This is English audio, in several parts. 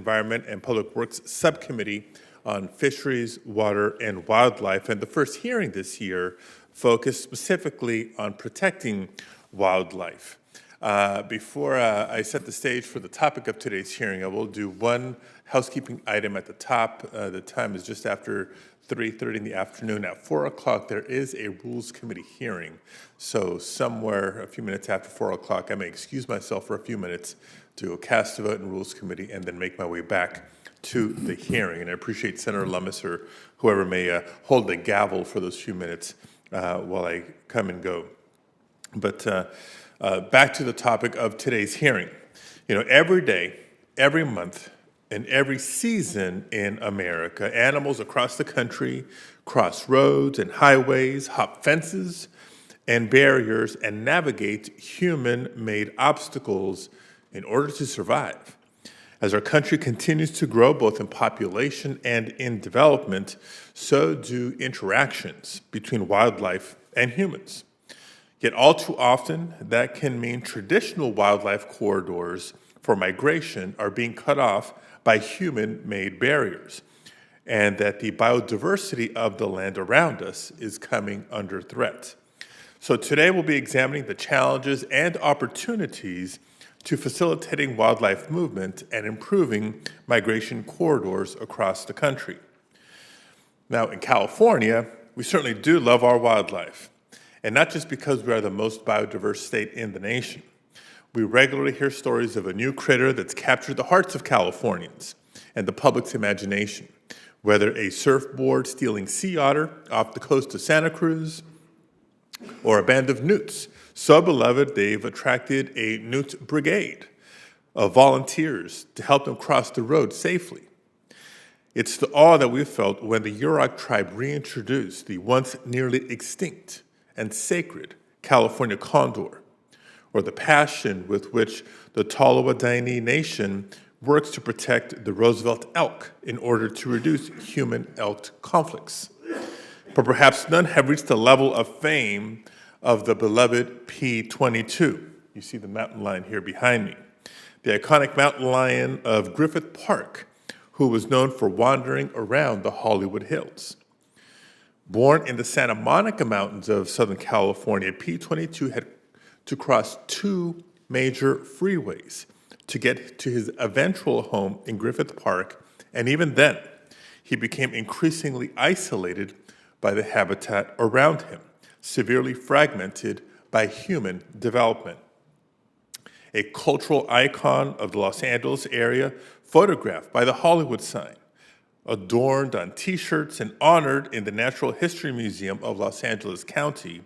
Environment and Public Works Subcommittee on Fisheries, Water, and Wildlife. And the first hearing this year focused specifically on protecting wildlife. Before I set the stage for the topic of today's hearing, I will do one housekeeping item at the top. The time is just after 3:30 in the afternoon. At 4 o'clock, there is a Rules Committee hearing. So somewhere a few minutes after 4 o'clock, I may excuse myself for a few minutes to cast a vote in Rules Committee and then make my way back to the hearing. And I appreciate Senator Lummis or whoever may hold the gavel for those few minutes while I come and go. But back to the topic of today's hearing. You know, every day, every month, and every season in America, animals across the country cross roads and highways, hop fences and barriers, and navigate human-made obstacles in order to survive. As our country continues to grow, both in population and in development, so do interactions between wildlife and humans. Yet all too often, that can mean traditional wildlife corridors for migration are being cut off by human-made barriers, and that the biodiversity of the land around us is coming under threat. So today we'll be examining the challenges and opportunities to facilitating wildlife movement and improving migration corridors across the country. Now, in California, we certainly do love our wildlife, and not just because we are the most biodiverse state in the nation. We regularly hear stories of a new critter that's captured the hearts of Californians and the public's imagination, whether a surfboard stealing sea otter off the coast of Santa Cruz or a band of newts so beloved they've attracted a newt brigade of volunteers to help them cross the road safely. It's the awe that we felt when the Yurok tribe reintroduced the once nearly extinct and sacred California condor, or the passion with which the Tolowa-Daini Nation works to protect the Roosevelt elk in order to reduce human-elk conflicts. But perhaps none have reached the level of fame of the beloved P-22. You see the mountain lion here behind me. The iconic mountain lion of Griffith Park, who was known for wandering around the Hollywood Hills. Born in the Santa Monica Mountains of Southern California, P-22 had to cross two major freeways to get to his eventual home in Griffith Park, and even then, he became increasingly isolated by the habitat around him, severely fragmented by human development. A cultural icon of the Los Angeles area, photographed by the Hollywood sign, adorned on T-shirts and honored in the Natural History Museum of Los Angeles County,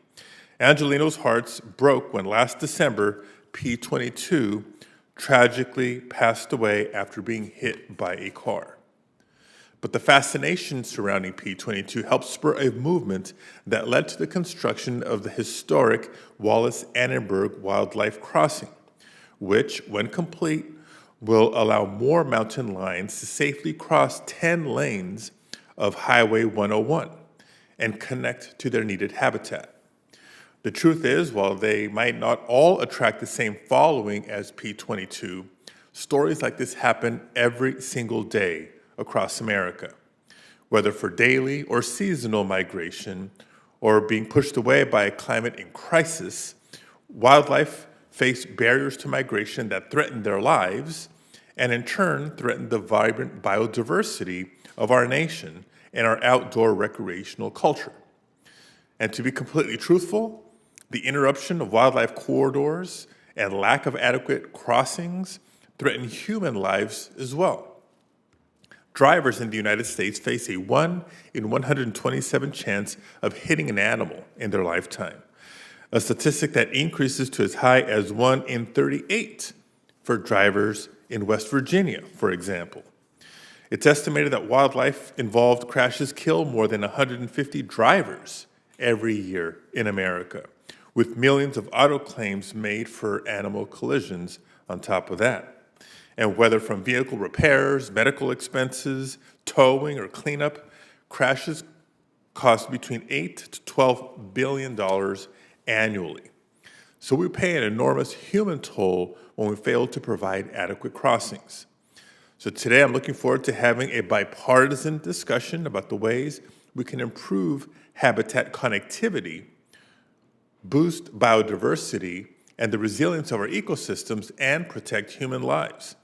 Angelino's hearts broke when last December, P-22 tragically passed away after being hit by a car. But the fascination surrounding P-22 helped spur a movement that led to the construction of the historic Wallace-Annenberg Wildlife Crossing, which, when complete, will allow more mountain lions to safely cross 10 lanes of Highway 101 and connect to their needed habitat. The truth is, while they might not all attract the same following as P-22, stories like this happen every single day across America, whether for daily or seasonal migration or being pushed away by a climate in crisis. Wildlife face barriers to migration that threaten their lives and in turn threaten the vibrant biodiversity of our nation and our outdoor recreational culture. And to be completely truthful, the interruption of wildlife corridors and lack of adequate crossings threaten human lives as well. Drivers in the United States face a 1 in 127 chance of hitting an animal in their lifetime, a statistic that increases to as high as 1 in 38 for drivers in West Virginia, for example. It's estimated that wildlife-involved crashes kill more than 150 drivers every year in America, with millions of auto claims made for animal collisions on top of that. And whether from vehicle repairs, medical expenses, towing, or cleanup, crashes cost between $8 to $12 billion annually. So we pay an enormous human toll when we fail to provide adequate crossings. So today I'm looking forward to having a bipartisan discussion about the ways we can improve habitat connectivity, boost biodiversity, and the resilience of our ecosystems, and protect human lives.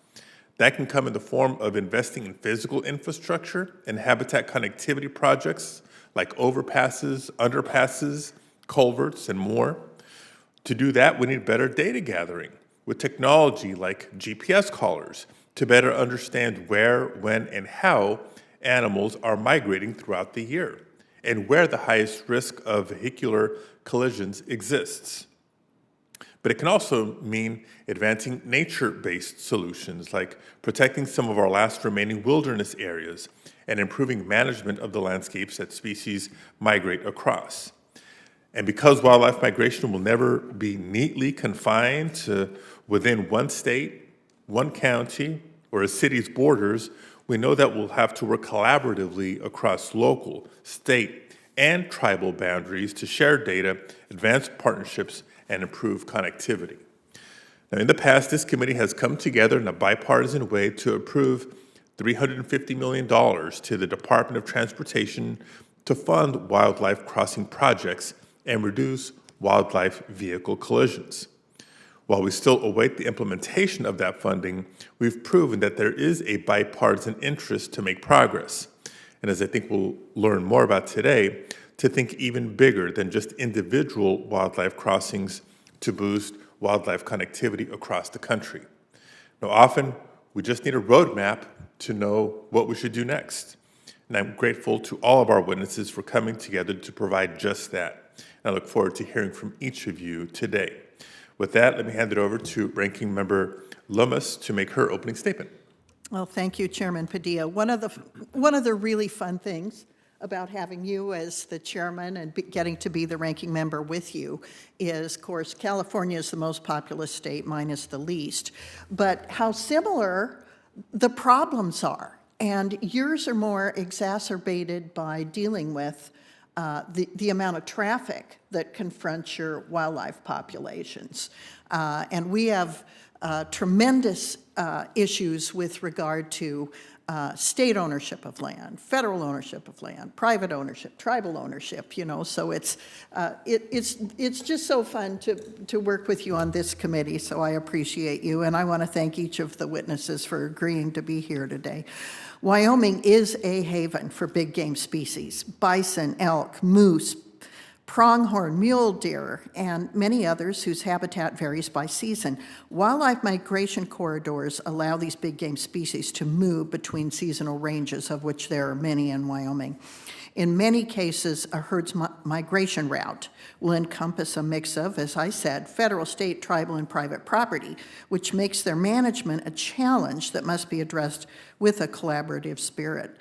That can come in the form of investing in physical infrastructure and habitat connectivity projects like overpasses, underpasses, culverts, and more. To do that, we need better data gathering with technology like GPS collars to better understand where, when, and how animals are migrating throughout the year and where the highest risk of vehicular collisions exists. But it can also mean advancing nature-based solutions like protecting some of our last remaining wilderness areas and improving management of the landscapes that species migrate across. And because wildlife migration will never be neatly confined to within one state, one county, or a city's borders, we know that we'll have to work collaboratively across local, state, and tribal boundaries to share data, advance partnerships, and improve connectivity. Now, in the past, this committee has come together in a bipartisan way to approve $350 million to the Department of Transportation to fund wildlife crossing projects and reduce wildlife vehicle collisions. While we still await the implementation of that funding, we've proven that there is a bipartisan interest to make progress. And as I think we'll learn more about today, to think even bigger than just individual wildlife crossings to boost wildlife connectivity across the country. Now, often we just need a roadmap to know what we should do next. And I'm grateful to all of our witnesses for coming together to provide just that. And I look forward to hearing from each of you today. With that, let me hand it over to Ranking Member Lummis to make her opening statement. Well, thank you, Chairman Padilla. One of the really fun things about having you as the chairman and getting to be the ranking member with you is, of course, California is the most populous state, mine is the least, but how similar the problems are. And yours are more exacerbated by dealing with the amount of traffic that confronts your wildlife populations. And we have tremendous issues with regard to state ownership of land, federal ownership of land, private ownership, tribal ownership, you know, so it's just so fun to work with you on this committee, so I appreciate you, and I want to thank each of the witnesses for agreeing to be here today. Wyoming is a haven for big game species, bison, elk, moose, pronghorn, mule deer, and many others whose habitat varies by season. Wildlife migration corridors allow these big game species to move between seasonal ranges, of which there are many in Wyoming. In many cases, a herd's migration route will encompass a mix of, as I said, federal, state, tribal, and private property, which makes their management a challenge that must be addressed with a collaborative spirit.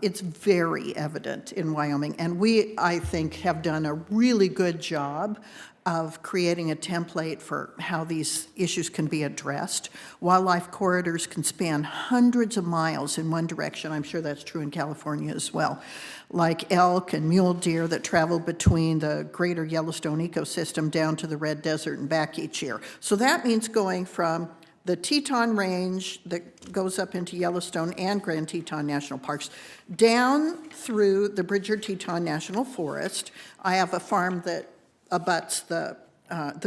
It's very evident in Wyoming, and we, I think, have done a really good job of creating a template for how these issues can be addressed. Wildlife corridors can span hundreds of miles in one direction. I'm sure that's true in California as well. Like elk and mule deer that travel between the greater Yellowstone ecosystem down to the Red Desert and back each year. So that means going from the Teton Range that goes up into Yellowstone and Grand Teton National Parks, down through the Bridger-Teton National Forest. I have a farm that abuts the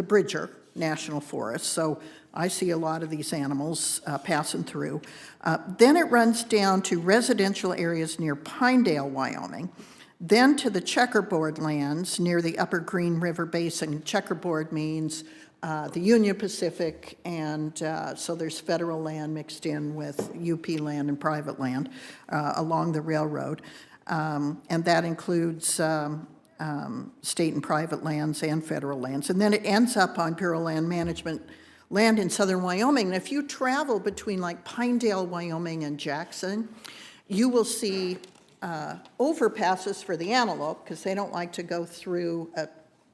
Bridger National Forest, so I see a lot of these animals passing through. Then it runs down to residential areas near Pinedale, Wyoming, then to the checkerboard lands near the Upper Green River Basin. Checkerboard means the Union Pacific, and so there's federal land mixed in with UP land and private land along the railroad, and that includes state and private lands and federal lands. And then it ends up on Bureau of Land Management land in southern Wyoming. And if you travel between like Pinedale, Wyoming and Jackson, you will see overpasses for the antelope because they don't like to go through a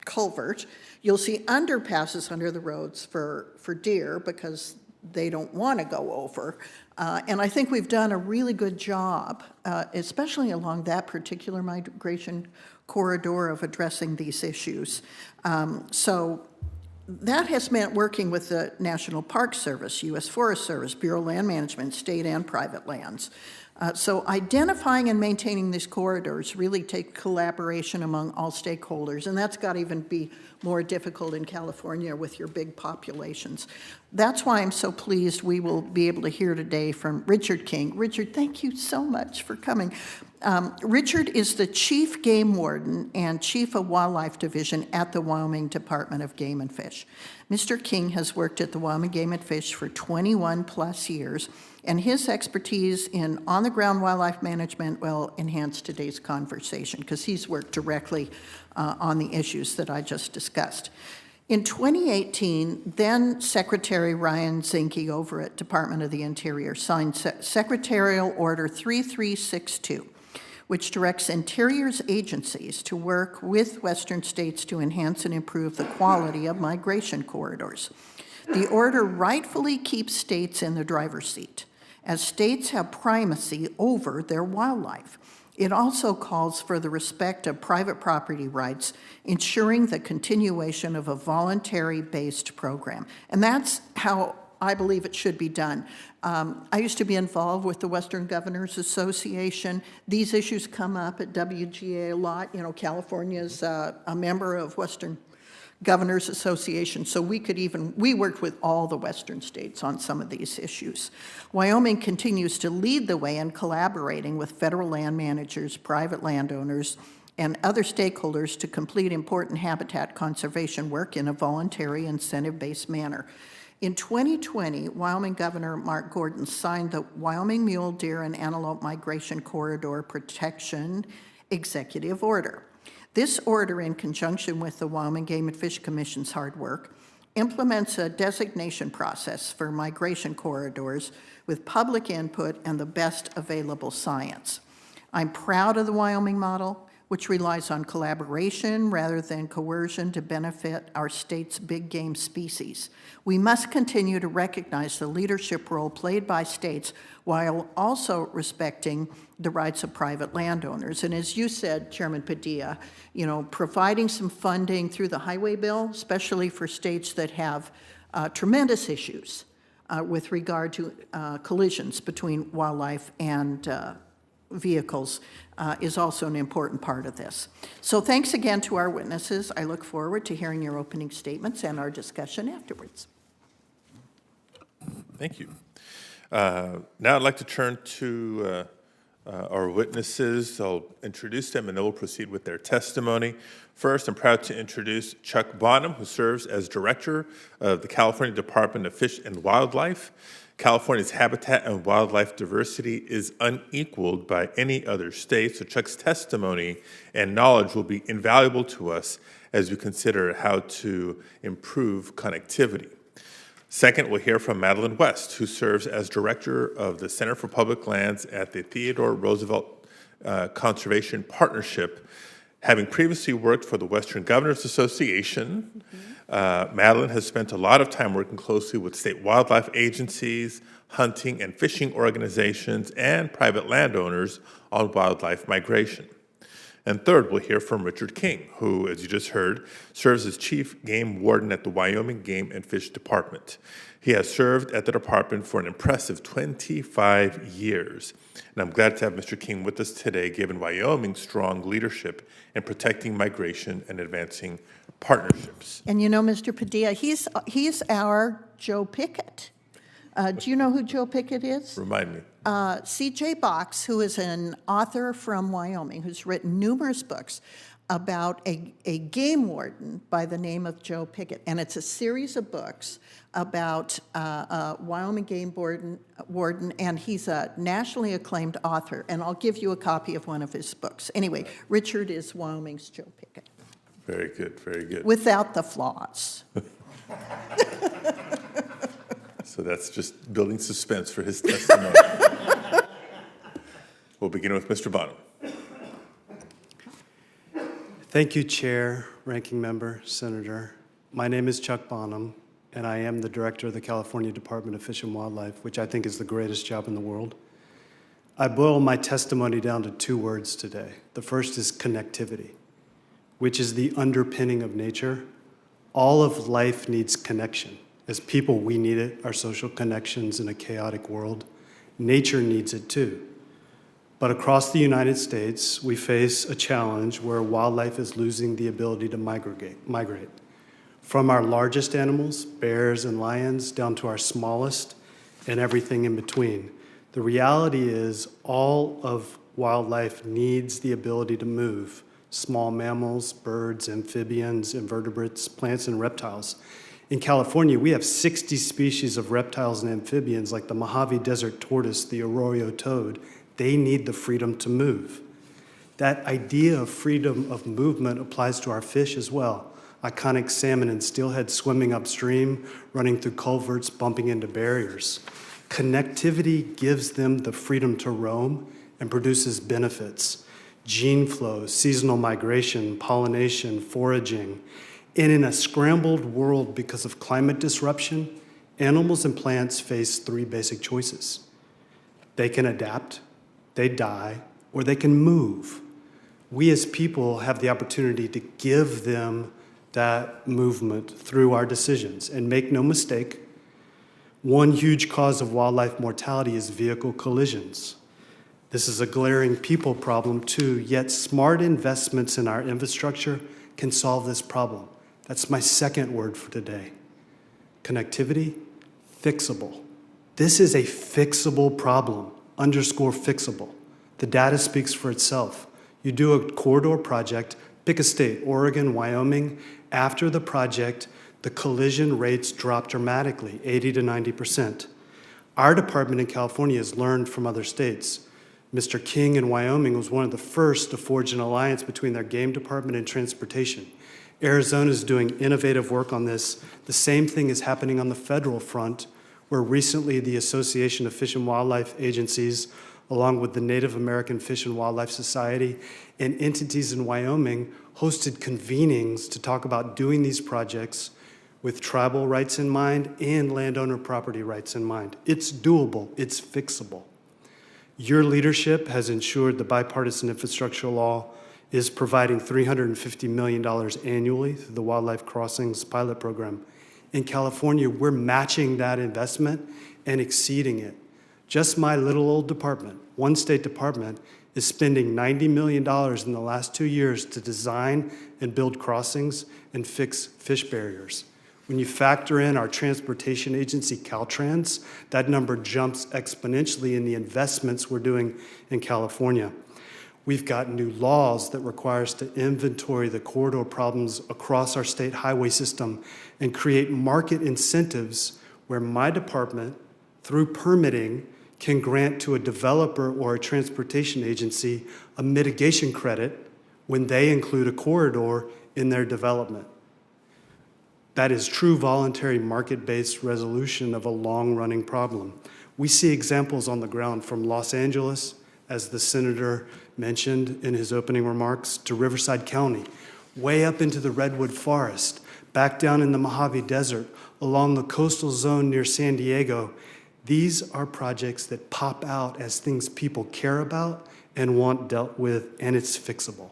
culvert. You'll see underpasses under the roads for deer because they don't want to go over. And I think we've done a really good job, especially along that particular migration corridor, of addressing these issues. So that has meant working with the National Park Service, U.S. Forest Service, Bureau of Land Management, state and private lands. So identifying and maintaining these corridors really take collaboration among all stakeholders, and that's got to even be more difficult in California with your big populations. That's why I'm so pleased we will be able to hear today from Richard King. Richard, thank you so much for coming. Richard is the Chief Game Warden and Chief of Wildlife Division at the Wyoming Department of Game and Fish. Mr. King has worked at the Wyoming Game and Fish for 21 plus years, and his expertise in on-the-ground wildlife management will enhance today's conversation because he's worked directly on the issues that I just discussed. In 2018, then Secretary Ryan Zinke over at Department of the Interior signed Secretarial Order 3362, which directs Interior's agencies to work with Western states to enhance and improve the quality of migration corridors. The order rightfully keeps states in the driver's seat, as states have primacy over their wildlife. It also calls for the respect of private property rights, ensuring the continuation of a voluntary-based program. And that's how I believe it should be done. I used to be involved with the Western Governors Association. These issues come up at WGA a lot. You know, California's a member of Western Governors Association, so we worked with all the Western states on some of these issues. Wyoming continues to lead the way in collaborating with federal land managers, private landowners, and other stakeholders to complete important habitat conservation work in a voluntary, incentive-based manner. In 2020, Wyoming Governor Mark Gordon signed the Wyoming Mule Deer and Antelope Migration Corridor Protection Executive Order. This order, in conjunction with the Wyoming Game and Fish Commission's hard work, implements a designation process for migration corridors with public input and the best available science. I'm proud of the Wyoming model, which relies on collaboration rather than coercion to benefit our state's big game species. We must continue to recognize the leadership role played by states while also respecting the rights of private landowners. And as you said, Chairman Padilla, you know, providing some funding through the highway bill, especially for states that have tremendous issues with regard to collisions between wildlife and vehicles is also an important part of this. So thanks again to our witnesses. I look forward to hearing your opening statements and our discussion afterwards. Thank you. Now I'd like to turn to our witnesses. I'll introduce them and then we'll proceed with their testimony. First, I'm proud to introduce Chuck Bonham, who serves as Director of the California Department of Fish and Wildlife. California's habitat and wildlife diversity is unequaled by any other state, so Chuck's testimony and knowledge will be invaluable to us as we consider how to improve connectivity. Second, we'll hear from Madeline West, who serves as Director of the Center for Public Lands at the Theodore Roosevelt Conservation Partnership. Having previously worked for the Western Governors Association, Madeline has spent a lot of time working closely with state wildlife agencies, hunting and fishing organizations, and private landowners on wildlife migration. And third, we'll hear from Richard King, who, as you just heard, serves as Chief Game Warden at the Wyoming Game and Fish Department. He has served at the department for an impressive 25 years. And I'm glad to have Mr. King with us today, given Wyoming's strong leadership in protecting migration and advancing partnerships. And you know, Mr. Padilla, he's our Joe Pickett. Do you know who Joe Pickett is? Remind me. C.J. Box, who is an author from Wyoming, who's written numerous books about a game warden by the name of Joe Pickett. And it's a series of books about Wyoming game warden, and he's a nationally acclaimed author. And I'll give you a copy of one of his books. Anyway, Richard is Wyoming's Joe Pickett. Very good, very good. Without the flaws. So that's just building suspense for his testimony. We'll begin with Mr. Bonham. Thank you, Chair, Ranking Member, Senator. My name is Chuck Bonham, and I am the Director of the California Department of Fish and Wildlife, which I think is the greatest job in the world. I boil my testimony down to two words today. The first is connectivity, which is the underpinning of nature, All of life needs connection. As people, we need it, our social connections in a chaotic world. Nature needs it too. But across the United States, we face a challenge where wildlife is losing the ability to migrate. From our largest animals, bears and lions, down to our smallest and everything in between. The reality is all of wildlife needs the ability to move. Small mammals, birds, amphibians, invertebrates, plants, and reptiles. In California, we have 60 species of reptiles and amphibians like the Mojave Desert tortoise, the arroyo toad. They need the freedom to move. That idea of freedom of movement applies to our fish as well. Iconic salmon and steelhead swimming upstream, running through culverts, bumping into barriers. Connectivity gives them the freedom to roam and produces benefits. Gene flow, seasonal migration, pollination, foraging. And in a scrambled world because of climate disruption, animals and plants face three basic choices. They can adapt, they die, or they can move. We as people have the opportunity to give them that movement through our decisions. And make no mistake, one huge cause of wildlife mortality is vehicle collisions. This is a glaring people problem too, yet smart investments in our infrastructure can solve this problem. That's my second word for today. Connectivity, fixable. This is a fixable problem, underscore fixable. The data speaks for itself. You do a corridor project, pick a state, Oregon, Wyoming. After the project, the collision rates drop dramatically, 80 to 90%. Our department in California has learned from other states. Mr. King in Wyoming was one of the first to forge an alliance between their game department and transportation. Arizona is doing innovative work on this. The same thing is happening on the federal front, where recently the Association of Fish and Wildlife Agencies, along with the Native American Fish and Wildlife Society and entities in Wyoming, hosted convenings to talk about doing these projects with tribal rights in mind and landowner property rights in mind. It's doable, it's fixable. Your leadership has ensured the bipartisan infrastructure law is providing $350 million annually through the Wildlife Crossings pilot program. In California, we're matching that investment and exceeding it. Just my little old department, one state department, is spending $90 million in the last 2 years to design and build crossings and fix fish barriers. When you factor in our transportation agency, Caltrans, that number jumps exponentially in the investments we're doing in California. We've got new laws that require us to inventory the corridor problems across our state highway system and create market incentives where my department, through permitting, can grant to a developer or a transportation agency a mitigation credit when they include a corridor in their development. That is true voluntary market-based resolution of a long-running problem. We see examples on the ground from Los Angeles, as the senator mentioned in his opening remarks, to Riverside County, way up into the Redwood Forest, back down in the Mojave Desert, along the coastal zone near San Diego. These are projects that pop out as things people care about and want dealt with, and it's fixable.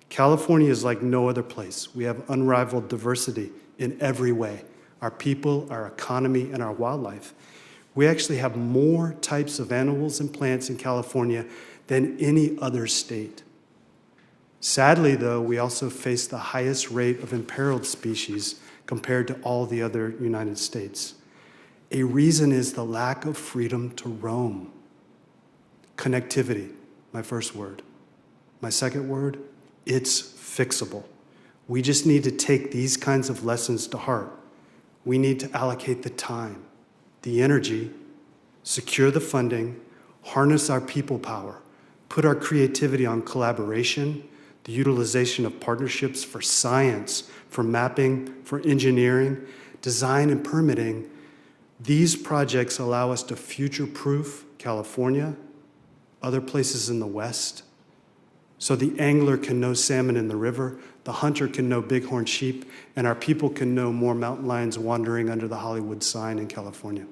California is like no other place. We have unrivaled diversity in every way, our people, our economy, and our wildlife. We actually have more types of animals and plants in California than any other state. Sadly, though, we also face the highest rate of imperiled species compared to all the other United States. A reason is the lack of freedom to roam. Connectivity, my first word. My second word, it's fixable. We just need to take these kinds of lessons to heart. We need to allocate the time, the energy, secure the funding, harness our people power, put our creativity on collaboration, the utilization of partnerships for science, for mapping, for engineering, design, and permitting. These projects allow us to future-proof California, other places in the West, so the angler can know salmon in the river, the hunter can know bighorn sheep, and our people can know more mountain lions wandering under the Hollywood sign in California.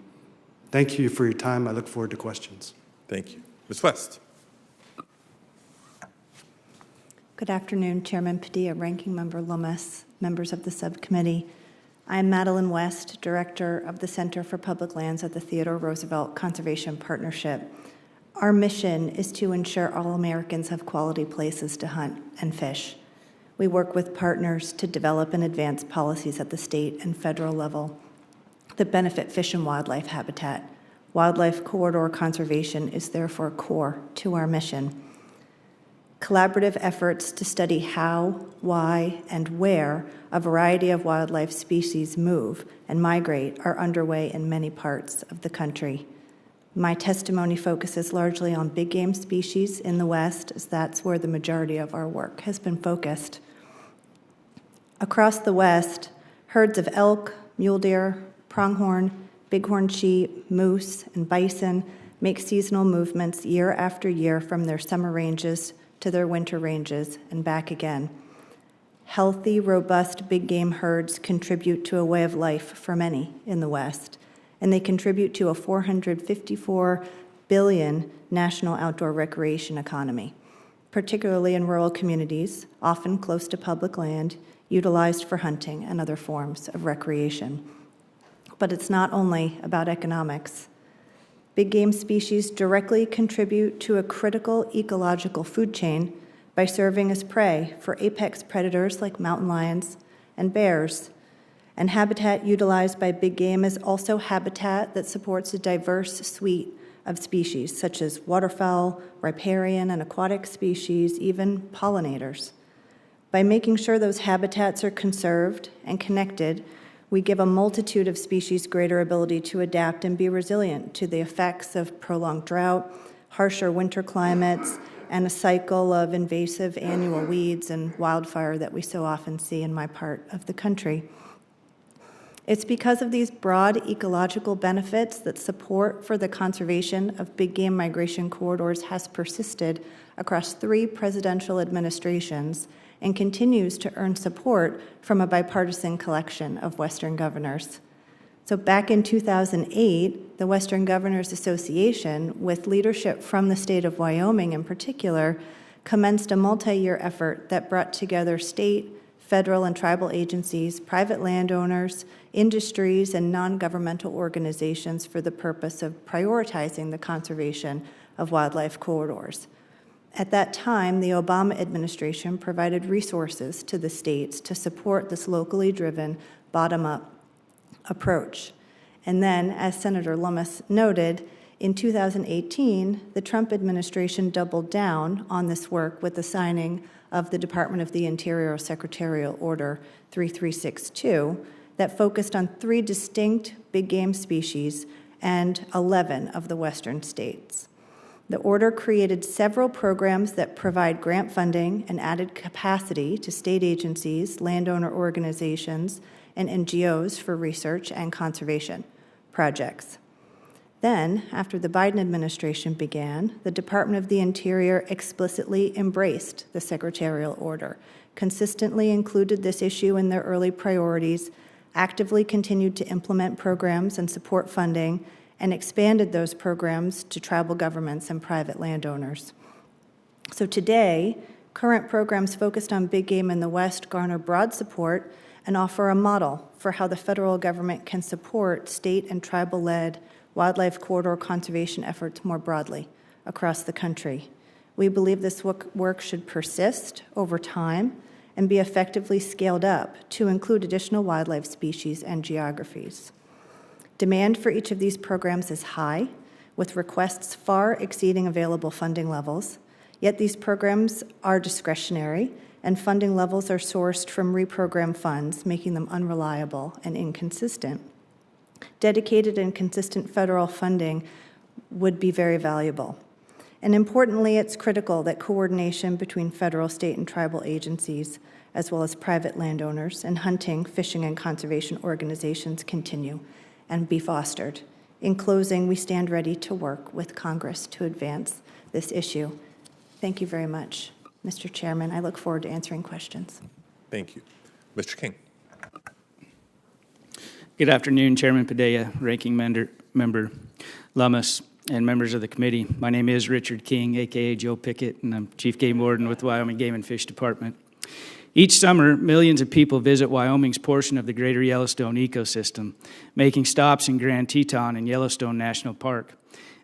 Thank you for your time. I look forward to questions. Thank you. Ms. West. Good afternoon, Chairman Padilla, Ranking Member Lummis, members of the subcommittee. I'm Madeline West, Director of the Center for Public Lands at the Theodore Roosevelt Conservation Partnership. Our mission is to ensure all Americans have quality places to hunt and fish. We work with partners to develop and advance policies at the state and federal level that benefit fish and wildlife habitat. Wildlife corridor conservation is therefore core to our mission. Collaborative efforts to study how, why, and where a variety of wildlife species move and migrate are underway in many parts of the country. My testimony focuses largely on big game species in the West, as that's where the majority of our work has been focused. Across the West, herds of elk, mule deer, pronghorn, bighorn sheep, moose, and bison make seasonal movements year after year from their summer ranges to their winter ranges and back again. Healthy, robust big game herds contribute to a way of life for many in the West, and they contribute to a $454 billion national outdoor recreation economy, particularly in rural communities, often close to public land, utilized for hunting and other forms of recreation. But it's not only about economics. Big game species directly contribute to a critical ecological food chain by serving as prey for apex predators like mountain lions and bears. And habitat utilized by big game is also habitat that supports a diverse suite of species, such as waterfowl, riparian and aquatic species, even pollinators. By making sure those habitats are conserved and connected, we give a multitude of species greater ability to adapt and be resilient to the effects of prolonged drought, harsher winter climates, and a cycle of invasive annual weeds and wildfire that we so often see in my part of the country. It's because of these broad ecological benefits that support for the conservation of big game migration corridors has persisted across 3 presidential administrations and continues to earn support from a bipartisan collection of Western governors. So back in 2008, the Western Governors Association, with leadership from the state of Wyoming in particular, commenced a multi-year effort that brought together state, federal, and tribal agencies, private landowners, industries, and non-governmental organizations for the purpose of prioritizing the conservation of wildlife corridors. At that time, the Obama administration provided resources to the states to support this locally driven, bottom-up approach. And then, as Senator Lummis noted, in 2018, the Trump administration doubled down on this work with the signing of the Department of the Interior Secretarial Order 3362 that focused on 3 distinct big game species and 11 of the western states. The order created several programs that provide grant funding and added capacity to state agencies, landowner organizations, and NGOs for research and conservation projects. Then, after the Biden administration began, the Department of the Interior explicitly embraced the secretarial order, consistently included this issue in their early priorities, actively continued to implement programs and support funding, and expanded those programs to tribal governments and private landowners. So today, current programs focused on big game in the West garner broad support and offer a model for how the federal government can support state and tribal-led wildlife corridor conservation efforts more broadly across the country. We believe this work should persist over time and be effectively scaled up to include additional wildlife species and geographies. Demand for each of these programs is high, with requests far exceeding available funding levels, yet these programs are discretionary and funding levels are sourced from reprogrammed funds, making them unreliable and inconsistent. Dedicated and consistent federal funding would be very valuable. And importantly, it's critical that coordination between federal, state, and tribal agencies, as well as private landowners and hunting, fishing, and conservation organizations continue and be fostered. In closing, we stand ready to work with Congress to advance this issue. Thank you very much, Mr. Chairman. I look forward to answering questions. Thank you. Mr. King. Good afternoon, Chairman Padilla, Ranking Member Lummis. and members of the committee. My name is Richard King, a.k.a. Joe Pickett, and I'm Chief Game Warden with the Wyoming Game and Fish Department. Each summer, millions of people visit Wyoming's portion of the greater Yellowstone ecosystem, making stops in Grand Teton and Yellowstone National Park.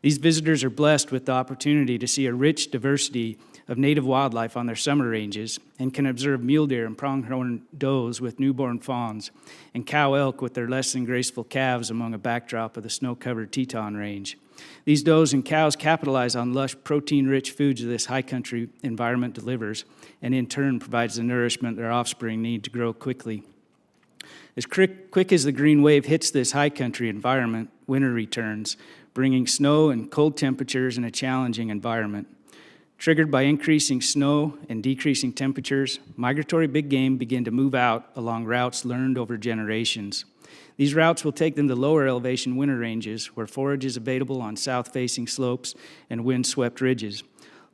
These visitors are blessed with the opportunity to see a rich diversity of native wildlife on their summer ranges and can observe mule deer and pronghorn does with newborn fawns and cow elk with their less than graceful calves among a backdrop of the snow-covered Teton Range. These does and cows capitalize on lush, protein-rich foods this high country environment delivers, and in turn provides the nourishment their offspring need to grow quickly. As quick as the green wave hits this high country environment, winter returns, bringing snow and cold temperatures in a challenging environment. Triggered by increasing snow and decreasing temperatures, migratory big game begin to move out along routes learned over generations. These routes will take them to lower elevation winter ranges where forage is available on south-facing slopes and wind-swept ridges,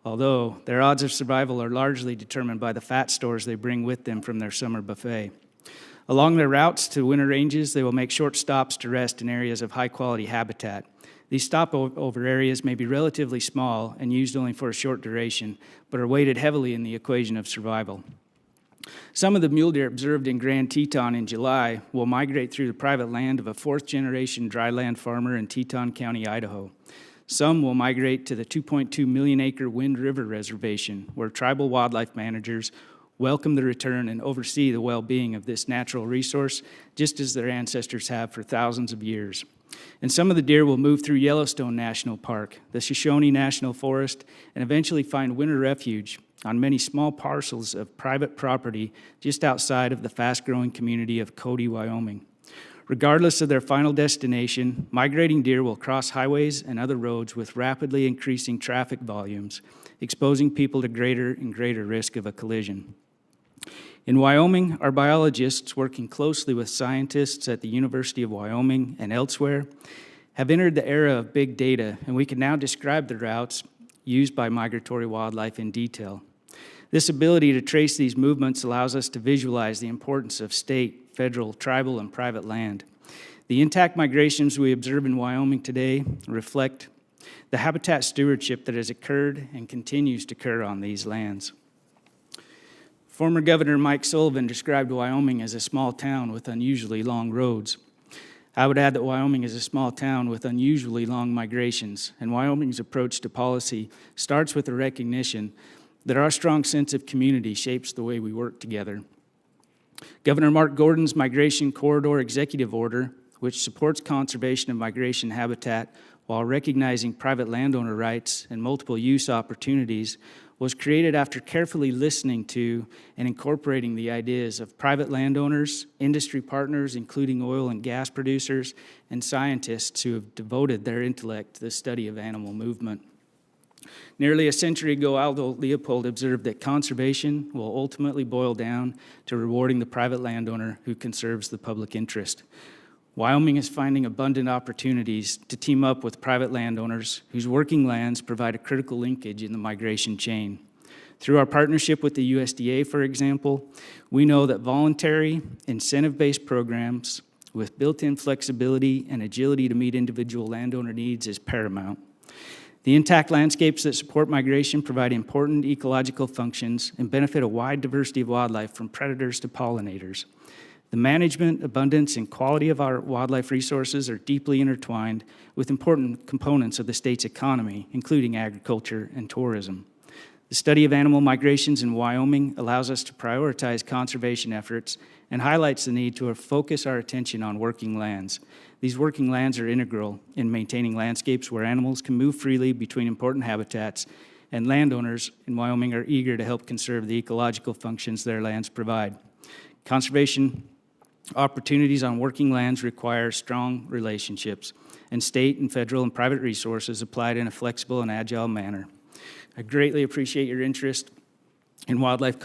although their odds of survival are largely determined by the fat stores they bring with them from their summer buffet. Along their routes to winter ranges, they will make short stops to rest in areas of high-quality habitat. These stopover areas may be relatively small and used only for a short duration, but are weighted heavily in the equation of survival. Some of the mule deer observed in Grand Teton in July will migrate through the private land of a fourth-generation dryland farmer in Teton County, Idaho. Some will migrate to the 2.2 million-acre Wind River Reservation, where tribal wildlife managers welcome the return and oversee the well-being of this natural resource, just as their ancestors have for thousands of years. And some of the deer will move through Yellowstone National Park, the Shoshone National Forest, and eventually find winter refuge on many small parcels of private property just outside of the fast-growing community of Cody, Wyoming. Regardless of their final destination, migrating deer will cross highways and other roads with rapidly increasing traffic volumes, exposing people to greater and greater risk of a collision. In Wyoming, our biologists, working closely with scientists at the University of Wyoming and elsewhere, have entered the era of big data, and we can now describe the routes used by migratory wildlife in detail. This ability to trace these movements allows us to visualize the importance of state, federal, tribal, and private land. The intact migrations we observe in Wyoming today reflect the habitat stewardship that has occurred and continues to occur on these lands. Former Governor Mike Sullivan described Wyoming as a small town with unusually long roads. I would add that Wyoming is a small town with unusually long migrations, and Wyoming's approach to policy starts with the recognition that our strong sense of community shapes the way we work together. Governor Mark Gordon's Migration Corridor Executive Order, which supports conservation of migration habitat while recognizing private landowner rights and multiple use opportunities, was created after carefully listening to and incorporating the ideas of private landowners, industry partners, including oil and gas producers, and scientists who have devoted their intellect to the study of animal movement. Nearly a century ago, Aldo Leopold observed that conservation will ultimately boil down to rewarding the private landowner who conserves the public interest. Wyoming is finding abundant opportunities to team up with private landowners whose working lands provide a critical linkage in the migration chain. Through our partnership with the USDA, for example, we know that voluntary, incentive-based programs with built-in flexibility and agility to meet individual landowner needs is paramount. The intact landscapes that support migration provide important ecological functions and benefit a wide diversity of wildlife from predators to pollinators. The management, abundance, and quality of our wildlife resources are deeply intertwined with important components of the state's economy, including agriculture and tourism. The study of animal migrations in Wyoming allows us to prioritize conservation efforts and highlights the need to focus our attention on working lands. These working lands are integral in maintaining landscapes where animals can move freely between important habitats, and landowners in Wyoming are eager to help conserve the ecological functions their lands provide. Conservation opportunities on working lands require strong relationships, and state and federal and private resources applied in a flexible and agile manner. I greatly appreciate your interest in wildlife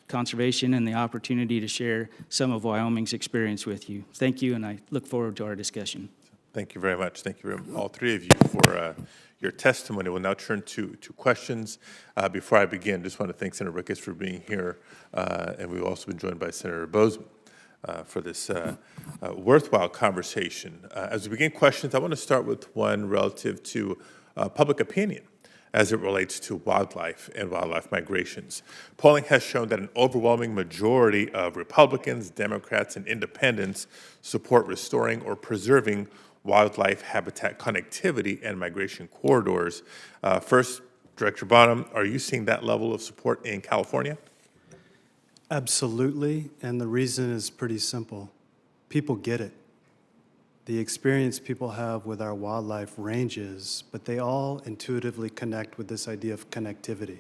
conservation and the opportunity to share some of Wyoming's experience with you. Thank you, and I look forward to our discussion. Thank you very much. Thank you, all three of you, for your testimony. We'll now turn to questions. Before I begin, just want to thank Senator Ricketts for being here, and we've also been joined by Senator Bozeman for this worthwhile conversation. As we begin questions, I want to start with one relative to public opinion as it relates to wildlife and wildlife migrations. Polling has shown that an overwhelming majority of Republicans, Democrats, and independents support restoring or preserving wildlife habitat connectivity and migration corridors. First, Director Bonham, are you seeing that level of support in California? Absolutely, and the reason is pretty simple. People get it. The experience people have with our wildlife ranges, but they all intuitively connect with this idea of connectivity.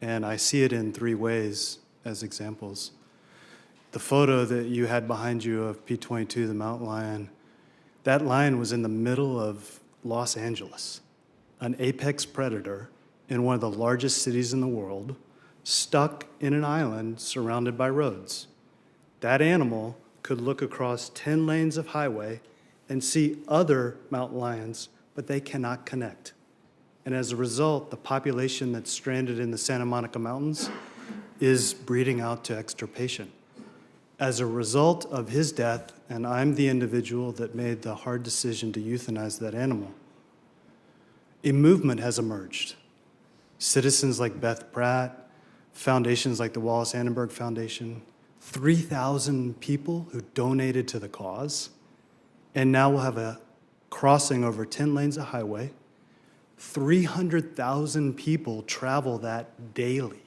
And I see it in 3 ways as examples. The photo that you had behind you of P-22, the mountain lion, that lion was in the middle of Los Angeles, an apex predator in one of the largest cities in the world, stuck in an island surrounded by roads. That animal could look across 10 lanes of highway and see other mountain lions, but they cannot connect. And as a result, the population that's stranded in the Santa Monica Mountains is breeding out to extirpation. As a result of his death, and I'm the individual that made the hard decision to euthanize that animal, a movement has emerged. Citizens like Beth Pratt, foundations like the Wallace Annenberg Foundation, 3,000 people who donated to the cause, and now we'll have a crossing over 10 lanes of highway. 300,000 people travel that daily.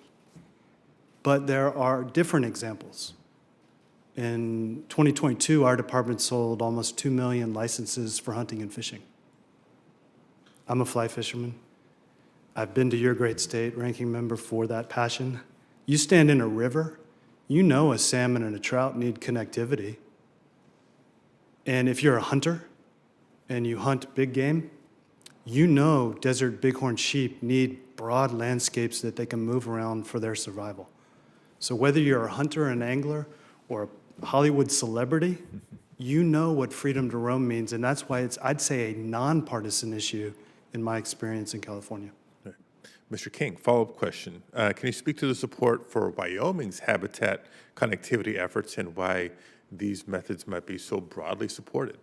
But there are different examples. In 2022, our department sold almost 2 million licenses for hunting and fishing. I'm a fly fisherman. I've been to your great state, ranking member, for that passion. You stand in a river, you know a salmon and a trout need connectivity. And if you're a hunter and you hunt big game, you know desert bighorn sheep need broad landscapes that they can move around for their survival. So whether you're a hunter, an angler, or a Hollywood celebrity, you know what freedom to roam means, and that's why it's, I'd say, a nonpartisan issue in my experience in California. Mr. King, follow-up question. Can you speak to the support for Wyoming's habitat connectivity efforts and why these methods might be so broadly supported?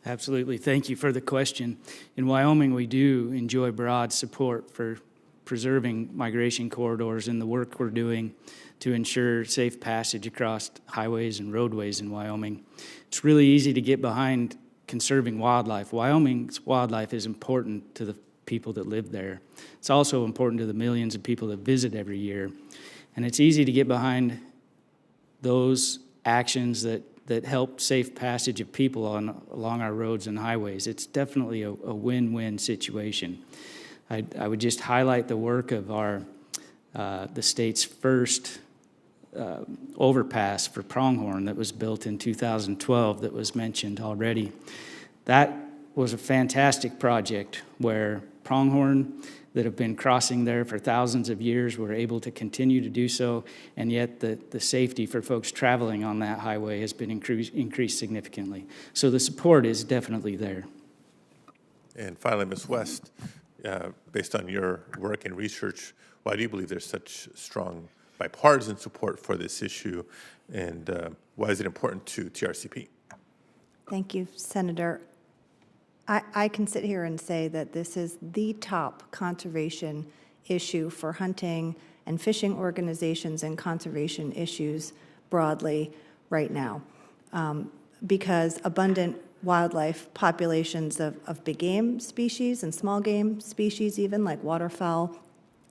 Absolutely. Thank you for the question. In Wyoming, we do enjoy broad support for preserving migration corridors and the work we're doing to ensure safe passage across highways and roadways in Wyoming. It's really easy to get behind conserving wildlife. Wyoming's wildlife is important to the people that live there. It's also important to the millions of people that visit every year. And it's easy to get behind those actions that help safe passage of people along our roads and highways. It's definitely a win-win situation. I would just highlight the work of the state's first overpass for pronghorn that was built in 2012 that was mentioned already. That was a fantastic project where pronghorn that have been crossing there for thousands of years were able to continue to do so, and yet the safety for folks traveling on that highway has been increased significantly. So the support is definitely there. And finally, Ms. West, based on your work and research, why do you believe there's such strong bipartisan support for this issue, and why is it important to TRCP? Thank you, Senator. I can sit here and say that this is the top conservation issue for hunting and fishing organizations and conservation issues broadly right now, because abundant wildlife populations of big game species and small game species, even like waterfowl,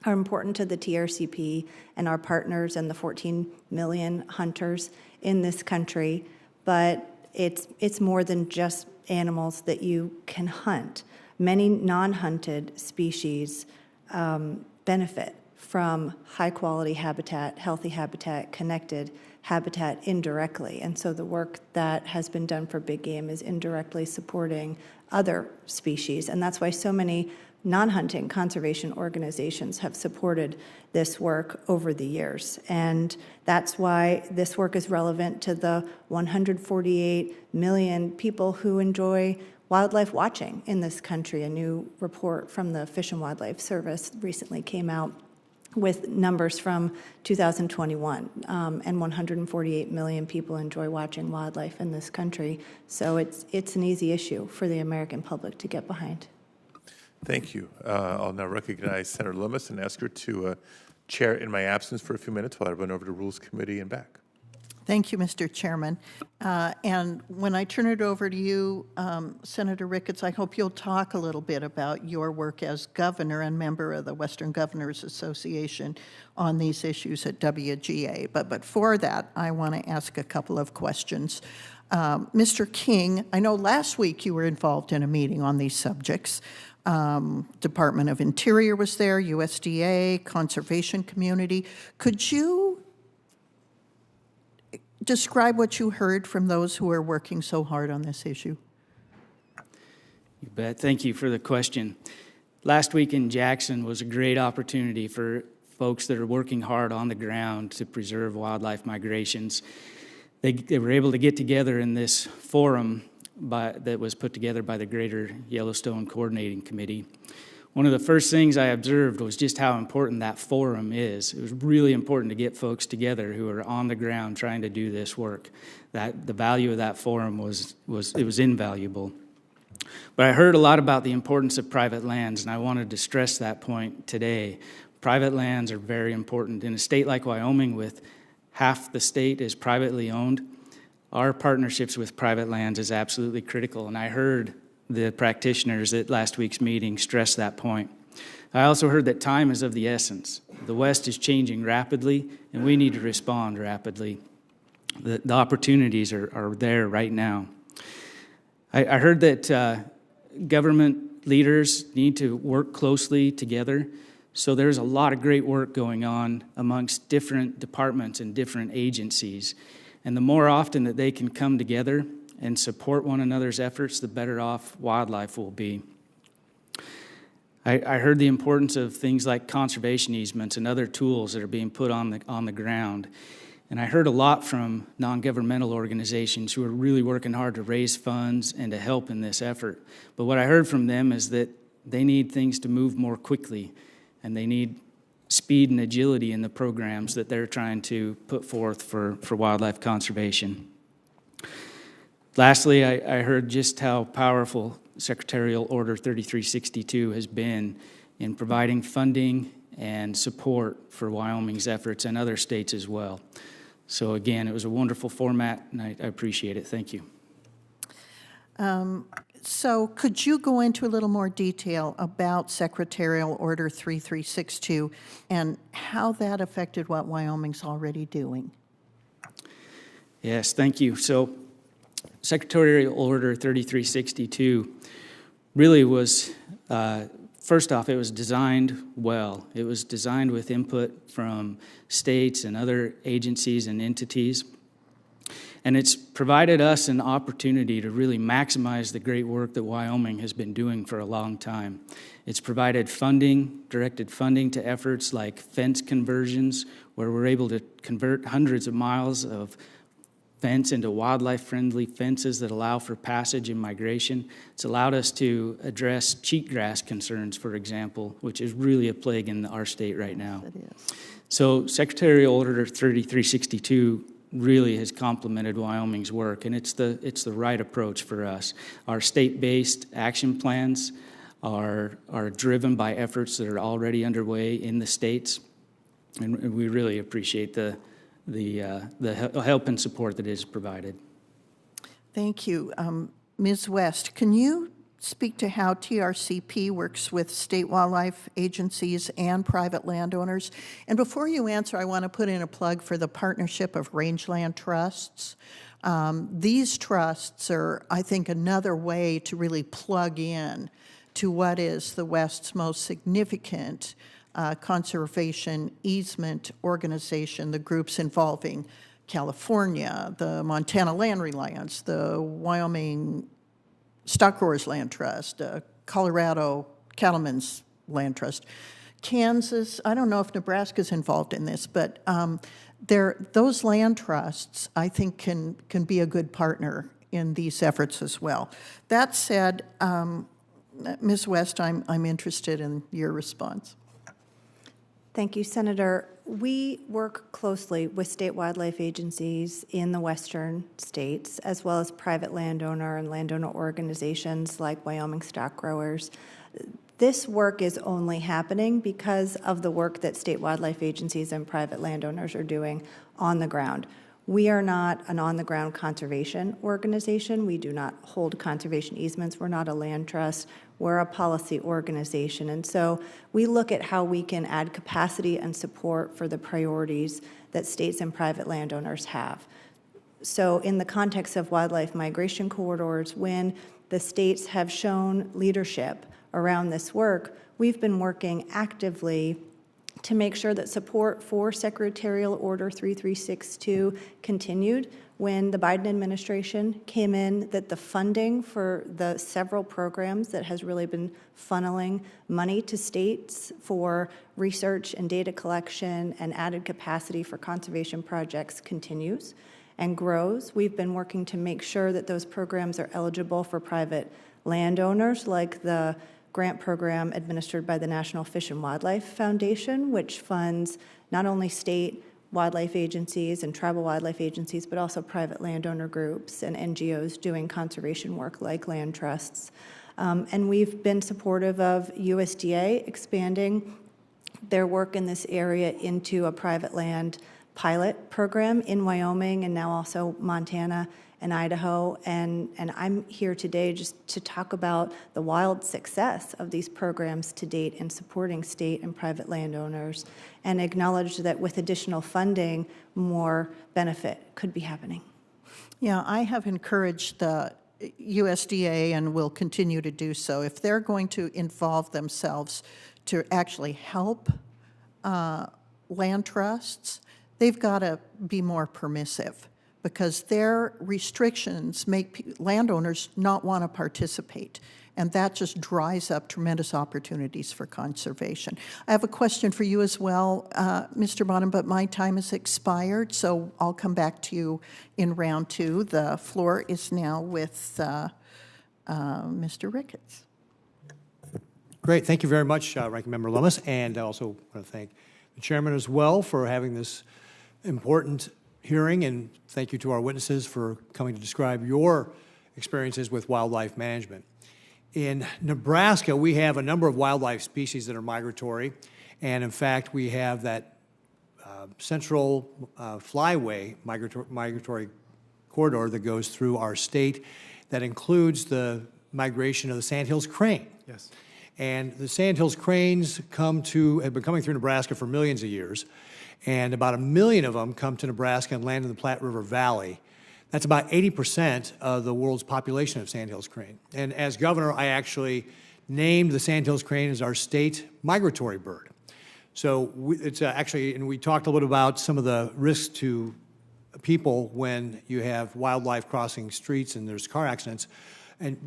are important to the TRCP and our partners and the 14 million hunters in this country, but it's more than just animals that you can hunt. Many non-hunted species benefit from high-quality habitat, healthy habitat, connected habitat indirectly. And so the work that has been done for big game is indirectly supporting other species. And that's why so many non-hunting conservation organizations have supported this work over the years. And that's why this work is relevant to the 148 million people who enjoy wildlife watching in this country. A new report from the Fish and Wildlife Service recently came out with numbers from 2021, and 148 million people enjoy watching wildlife in this country. So it's an easy issue for the American public to get behind. Thank you. I'll now recognize Senator Lummis and ask her to chair in my absence for a few minutes while I run over to Rules Committee and back. Thank you, Mr. Chairman. And when I turn it over to you, Senator Ricketts, I hope you'll talk a little bit about your work as governor and member of the Western Governors Association on these issues at WGA. But before that, I want to ask a couple of questions. Mr. King, I know last week you were involved in a meeting on these subjects. Department of Interior was there, USDA, conservation community. Could you describe what you heard from those who are working so hard on this issue? You bet. Thank you for the question. Last week in Jackson was a great opportunity for folks that are working hard on the ground to preserve wildlife migrations. They were able to get together in this forum that was put together by the Greater Yellowstone Coordinating Committee. One of the first things I observed was just how important that forum is. It was really important to get folks together who are on the ground trying to do this work. That the value of that forum was invaluable. But I heard a lot about the importance of private lands, and I wanted to stress that point today. Private lands are very important. In a state like Wyoming, with half the state is privately owned, our partnerships with private lands is absolutely critical, and I heard the practitioners at last week's meeting stress that point. I also heard that time is of the essence. The West is changing rapidly, and we need to respond rapidly. The opportunities are there right now. I heard that government leaders need to work closely together. So there's a lot of great work going on amongst different departments and different agencies. And the more often that they can come together and support one another's efforts, the better off wildlife will be. I heard the importance of things like conservation easements and other tools that are being put on the ground. And I heard a lot from non-governmental organizations who are really working hard to raise funds and to help in this effort. But what I heard from them is that they need things to move more quickly, and they need speed and agility in the programs that they're trying to put forth for wildlife conservation. Lastly, I heard just how powerful Secretarial Order 3362 has been in providing funding and support for Wyoming's efforts and other states as well. So again, it was a wonderful format, and I appreciate it. Thank you. So could you go into a little more detail about Secretarial Order 3362 and how that affected what Wyoming's already doing? Yes, thank you. So Secretarial Order 3362 really was, first off, it was designed well. It was designed with input from states and other agencies and entities. And it's provided us an opportunity to really maximize the great work that Wyoming has been doing for a long time. It's provided funding, directed funding to efforts like fence conversions, where we're able to convert hundreds of miles of fence into wildlife-friendly fences that allow for passage and migration. It's allowed us to address cheatgrass concerns, for example, which is really a plague in our state right now. It is. So Secretarial Order 3362 really has complemented Wyoming's work, and it's the right approach for us. Our state-based action plans are driven by efforts that are already underway in the states, and we really appreciate the help and support that is provided. Thank you. Ms. West, can you speak to how TRCP works with state wildlife agencies and private landowners? And before you answer, I want to put in a plug for the partnership of rangeland trusts. These trusts are, I think, another way to really plug in to what is the West's most significant conservation easement organization, the groups involving California, the Montana Land Reliance, the Wyoming Stock Growers Land Trust, Colorado Cattlemen's Land Trust, Kansas. I don't know if Nebraska's involved in this, but those land trusts, I think, can be a good partner in these efforts as well. That said, Ms. West, I'm interested in your response. Thank you, Senator. We work closely with state wildlife agencies in the western states, as well as private landowner and landowner organizations like Wyoming Stock Growers. This work is only happening because of the work that state wildlife agencies and private landowners are doing on the ground. We are not an on-the-ground conservation organization. We do not hold conservation easements. We're not a land trust. We're a policy organization. And so we look at how we can add capacity and support for the priorities that states and private landowners have. So in the context of wildlife migration corridors, when the states have shown leadership around this work, we've been working actively to make sure that support for Secretarial Order 3362 continued. When the Biden administration came in, that the funding for the several programs that has really been funneling money to states for research and data collection and added capacity for conservation projects continues and grows. We've been working to make sure that those programs are eligible for private landowners, like the grant program administered by the National Fish and Wildlife Foundation, which funds not only state wildlife agencies and tribal wildlife agencies, but also private landowner groups and NGOs doing conservation work like land trusts. And we've been supportive of USDA expanding their work in this area into a private land pilot program in Wyoming and now also Montana and Idaho, and I'm here today just to talk about the wild success of these programs to date in supporting state and private landowners, and acknowledge that with additional funding, more benefit could be happening. Yeah, I have encouraged the USDA and will continue to do so. If they're going to involve themselves to actually help land trusts, they've got to be more permissive, because their restrictions make landowners not want to participate, and that just dries up tremendous opportunities for conservation. I have a question for you as well, Mr. Bonham, but my time has expired, so I'll come back to you in round two. The floor is now with Mr. Ricketts. Great. Thank you very much, Ranking Member Lummis, and I also want to thank the chairman as well for having this important hearing, and thank you to our witnesses for coming to describe your experiences with wildlife management. In Nebraska, we have a number of wildlife species that are migratory, and in fact, we have that central flyway migratory corridor that goes through our state that includes the migration of the sandhills crane. Yes. And the sandhills cranes have been coming through Nebraska for millions of years, and about 1 million of them come to Nebraska and land in the Platte River Valley. That's about 80% of the world's population of sandhills crane. And as governor, I actually named the sandhills crane as our state migratory bird. So it's actually, and we talked a little bit about some of the risks to people when you have wildlife crossing streets and there's car accidents.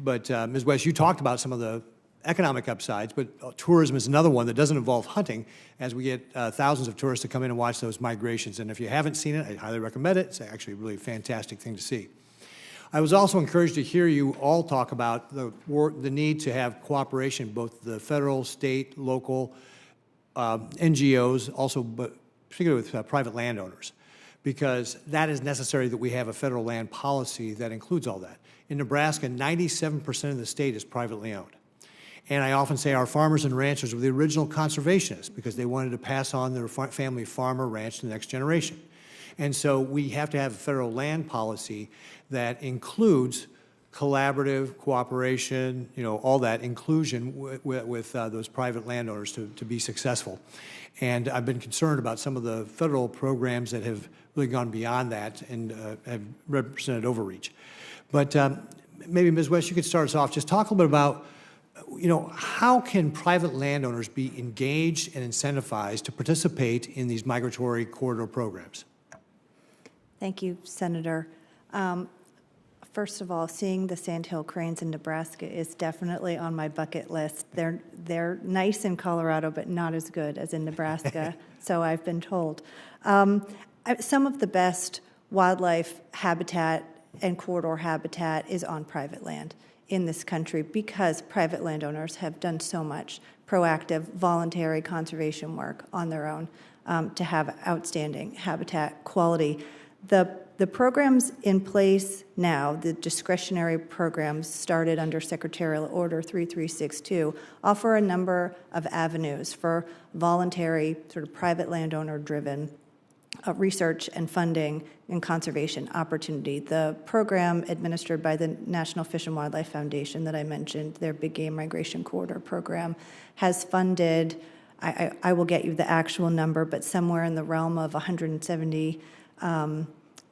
But Ms. West, you talked about some of the economic upsides, but tourism is another one that doesn't involve hunting, as we get thousands of tourists to come in and watch those migrations. And if you haven't seen it, I highly recommend it. It's actually a really fantastic thing to see. I was also encouraged to hear you all talk about the need to have cooperation, both the federal, state, local, NGOs, also, but particularly with private landowners, because that is necessary that we have a federal land policy that includes all that. In Nebraska, 97% of the state is privately owned. And I often say our farmers and ranchers were the original conservationists because they wanted to pass on their family farm or ranch to the next generation. And so we have to have a federal land policy that includes collaborative cooperation, all that inclusion with those private landowners to be successful. And I've been concerned about some of the federal programs that have really gone beyond that and have represented overreach. But maybe Ms. West, you could start us off. Just talk a little bit about how can private landowners be engaged and incentivized to participate in these migratory corridor programs? Thank you, Senator. First of all, seeing the sandhill cranes in Nebraska is definitely on my bucket list. They're nice in Colorado, but not as good as in Nebraska, so I've been told. Some of the best wildlife habitat and corridor habitat is on private land. in this country because private landowners have done so much proactive, voluntary conservation work on their own to have outstanding habitat quality. The programs in place now, the discretionary programs started under Secretarial Order 3362, offer a number of avenues for voluntary, sort of private landowner-driven research and funding and conservation opportunity. The program administered by the National Fish and Wildlife Foundation that I mentioned, their Big Game Migration Corridor program, has funded, I will get you the actual number, but somewhere in the realm of 170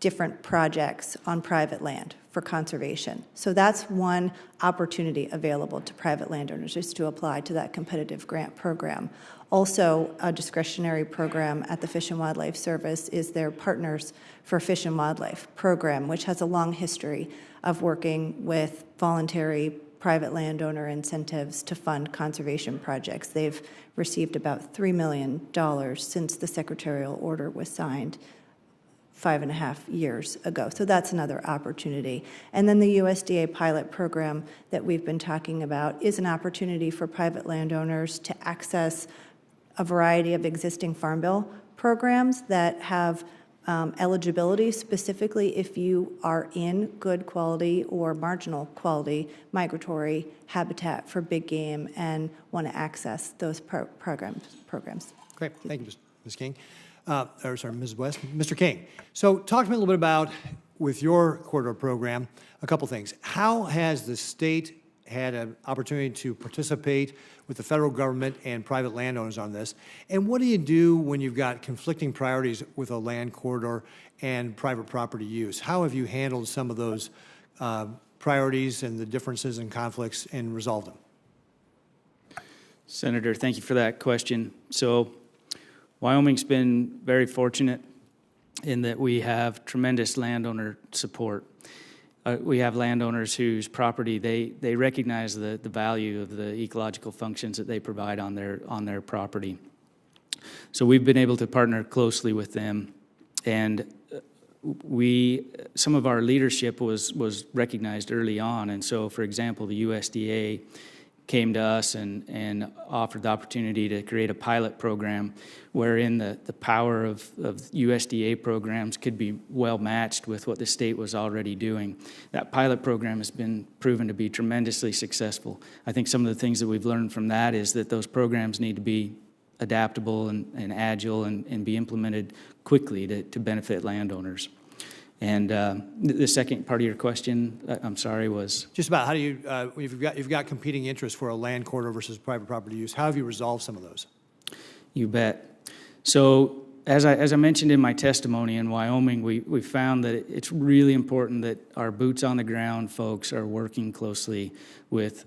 different projects on private land for conservation. So that's one opportunity available to private landowners, is to apply to that competitive grant program. Also, a discretionary program at the Fish and Wildlife Service is their Partners for Fish and Wildlife program, which has a long history of working with voluntary private landowner incentives to fund conservation projects. They've received about $3 million since the secretarial order was signed 5.5 years ago. So that's another opportunity. And then the USDA pilot program that we've been talking about is an opportunity for private landowners to access a variety of existing Farm Bill programs that have eligibility, specifically if you are in good quality or marginal quality migratory habitat for big game and want to access those programs. Great, thank you, Ms. King. Ms. West. Mr. King, so talk to me a little bit about, with your corridor program, a couple things. How has the state had an opportunity to participate with the federal government and private landowners on this? And what do you do when you've got conflicting priorities with a land corridor and private property use? How have you handled some of those priorities and the differences and conflicts and resolved them? Senator, thank you for that question. So Wyoming's been very fortunate in that we have tremendous landowner support. We have landowners whose property, they recognize the value of the ecological functions that they provide on their property. So we've been able to partner closely with them, and some of our leadership was recognized early on. And so, for example, the USDA came to us and offered the opportunity to create a pilot program wherein the power of USDA programs could be well matched with what the state was already doing. That pilot program has been proven to be tremendously successful. I think some of the things that we've learned from that is that those programs need to be adaptable and agile and be implemented quickly to benefit landowners. And the second part of your question, I'm sorry, was? Just about how do you, you've got competing interests for a land corridor versus private property use. How have you resolved some of those? You bet. So as I mentioned in my testimony, in Wyoming, we found that it's really important that our boots on the ground folks are working closely with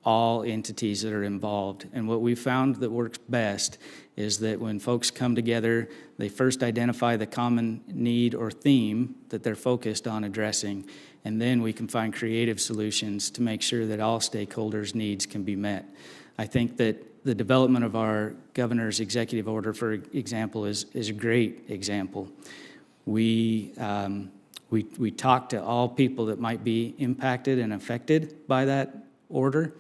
all entities that are involved. And what we found that works best is that when folks come together, they first identify the common need or theme that they're focused on addressing, and then we can find creative solutions to make sure that all stakeholders' needs can be met. I think that the development of our governor's executive order, for example, is a great example. We talked to all people that might be impacted and affected by that order,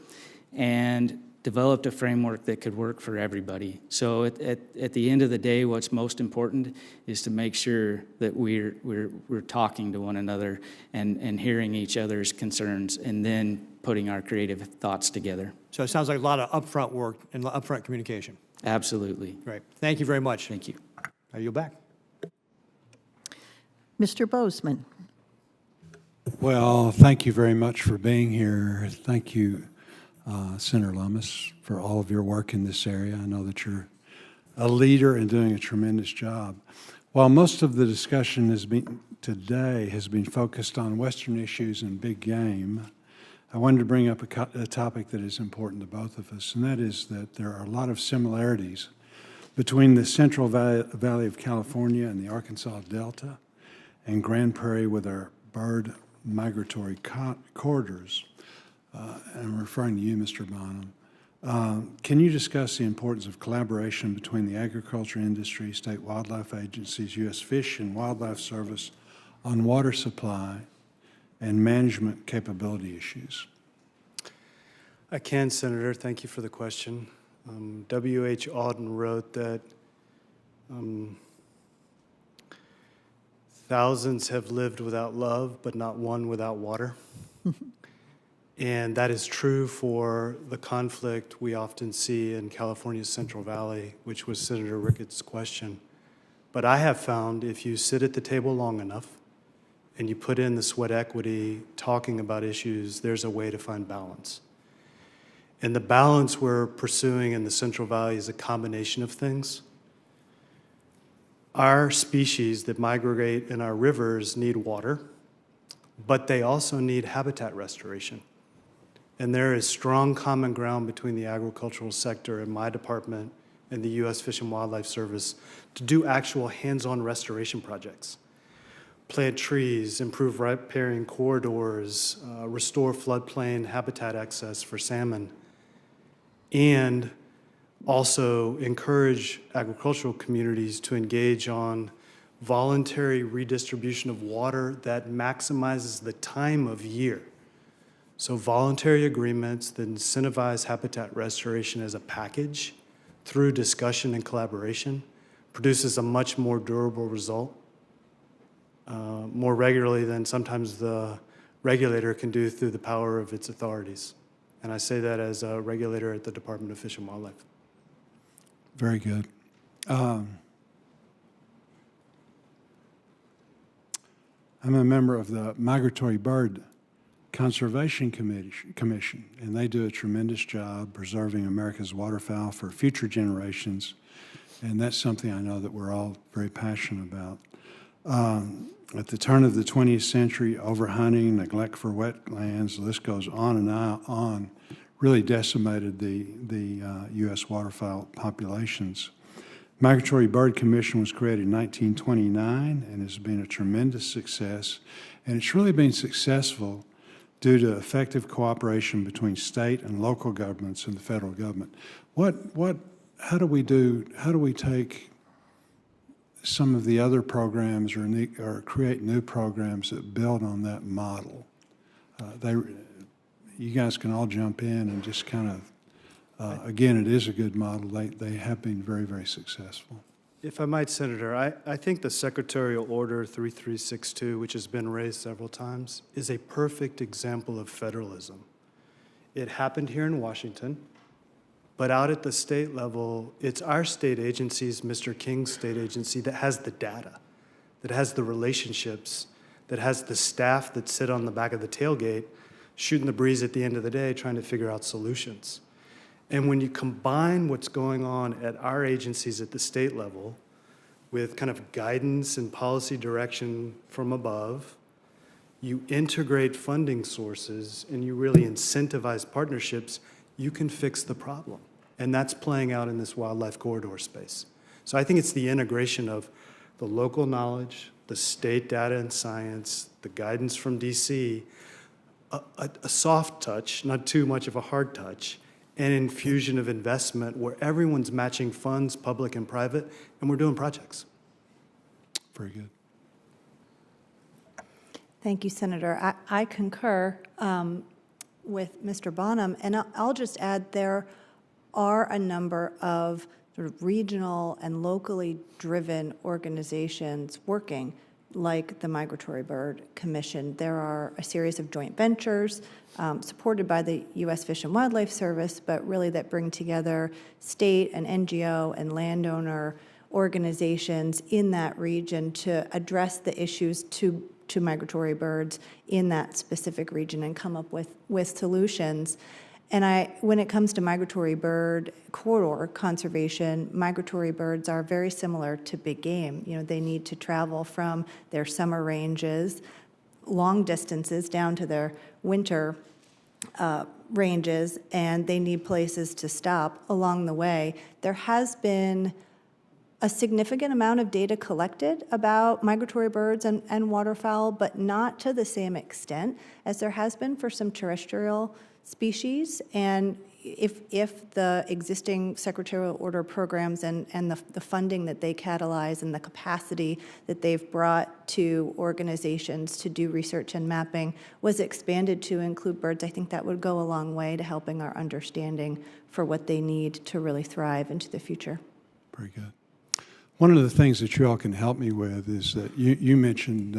and developed a framework that could work for everybody. So at the end of the day, what's most important is to make sure that we're talking to one another and hearing each other's concerns, and then putting our creative thoughts together. So it sounds like a lot of upfront work and upfront communication. Absolutely. Great. Thank you very much. Thank you. I yield back. Mr. Bozeman. Well, thank you very much for being here. Thank you, Senator Lummis, for all of your work in this area. I know that you're a leader and doing a tremendous job. While most of the discussion today has been focused on Western issues and big game, I wanted to bring up a topic that is important to both of us, and that is that there are a lot of similarities between the Central Valley of California and the Arkansas Delta and Grand Prairie with our bird migratory corridors. I'm referring to you, Mr. Bonham. Can you discuss the importance of collaboration between the agriculture industry, state wildlife agencies, U.S. Fish and Wildlife Service on water supply and management capability issues? I can, Senator. Thank you for the question. W.H. Auden wrote that thousands have lived without love, but not one without water. And that is true for the conflict we often see in California's Central Valley, which was Senator Ricketts' question. But I have found if you sit at the table long enough and you put in the sweat equity talking about issues, there's a way to find balance. And the balance we're pursuing in the Central Valley is a combination of things. Our species that migrate in our rivers need water, but they also need habitat restoration. And there is strong common ground between the agricultural sector and my department and the U.S. Fish and Wildlife Service to do actual hands-on restoration projects. Plant trees, improve riparian corridors, restore floodplain habitat access for salmon, and also encourage agricultural communities to engage on voluntary redistribution of water that maximizes the time of year. So voluntary agreements that incentivize habitat restoration as a package through discussion and collaboration produces a much more durable result more regularly than sometimes the regulator can do through the power of its authorities. And I say that as a regulator at the Department of Fish and Wildlife. Very good. I'm a member of the Migratory Bird Conservation Commission, and they do a tremendous job preserving America's waterfowl for future generations, and that's something I know that we're all very passionate about. At the turn of the 20th century, overhunting, neglect for wetlands, the list goes on and on, really decimated the U.S. waterfowl populations. Migratory Bird Commission was created in 1929 and has been a tremendous success, and it's really been successful due to effective cooperation between state and local governments and the federal government. How do we take some of the other programs or create new programs that build on that model? You guys can all jump in and just kind of, again, it is a good model. They have been very, very successful. If I might, Senator, I think the Secretarial Order 3362, which has been raised several times, is a perfect example of federalism. It happened here in Washington, but out at the state level, it's our state agencies, Mr. King's state agency, that has the data, that has the relationships, that has the staff that sit on the back of the tailgate, shooting the breeze at the end of the day, trying to figure out solutions. And when you combine what's going on at our agencies at the state level with kind of guidance and policy direction from above, you integrate funding sources and you really incentivize partnerships, you can fix the problem. And that's playing out in this wildlife corridor space. So I think it's the integration of the local knowledge, the state data and science, the guidance from DC, a soft touch, not too much of a hard touch, and infusion of investment where everyone's matching funds, public and private, and we're doing projects. Very good. Thank you, Senator. I concur with Mr. Bonham, and I'll just add there are a number of sort of regional and locally driven organizations working like the Migratory Bird Commission. There are a series of joint ventures supported by the U.S. Fish and Wildlife Service, but really that bring together state and NGO and landowner organizations in that region to address the issues to migratory birds in that specific region and come up with solutions. And when it comes to migratory bird corridor conservation, migratory birds are very similar to big game. You know, they need to travel from their summer ranges, long distances down to their winter ranges, and they need places to stop along the way. There has been a significant amount of data collected about migratory birds and waterfowl, but not to the same extent as there has been for some terrestrial species. And if the existing secretarial order programs and the funding that they catalyze and the capacity that they've brought to organizations to do research and mapping was expanded to include birds, I think that would go a long way to helping our understanding for what they need to really thrive into the future. Very good. One of the things that you all can help me with is that you mentioned,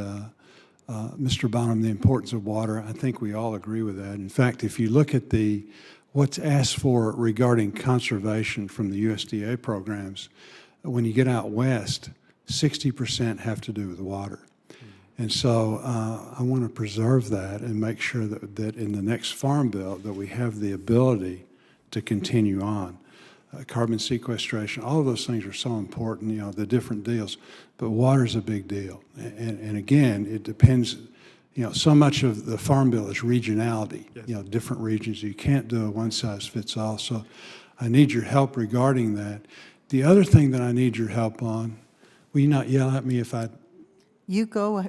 Mr. Bonham, the importance of water. I think we all agree with that. In fact, if you look at what's asked for regarding conservation from the USDA programs, when you get out west, 60% have to do with water. And so I want to preserve that and make sure that in the next Farm Bill that we have the ability to continue on. Carbon sequestration, all of those things are so important, the different deals, but water is a big deal. And again, it depends, so much of the Farm Bill is regionality, yes. Different regions. You can't do a one-size-fits-all. So I need your help regarding that. The other thing that I need your help on, will you not yell at me if I... You go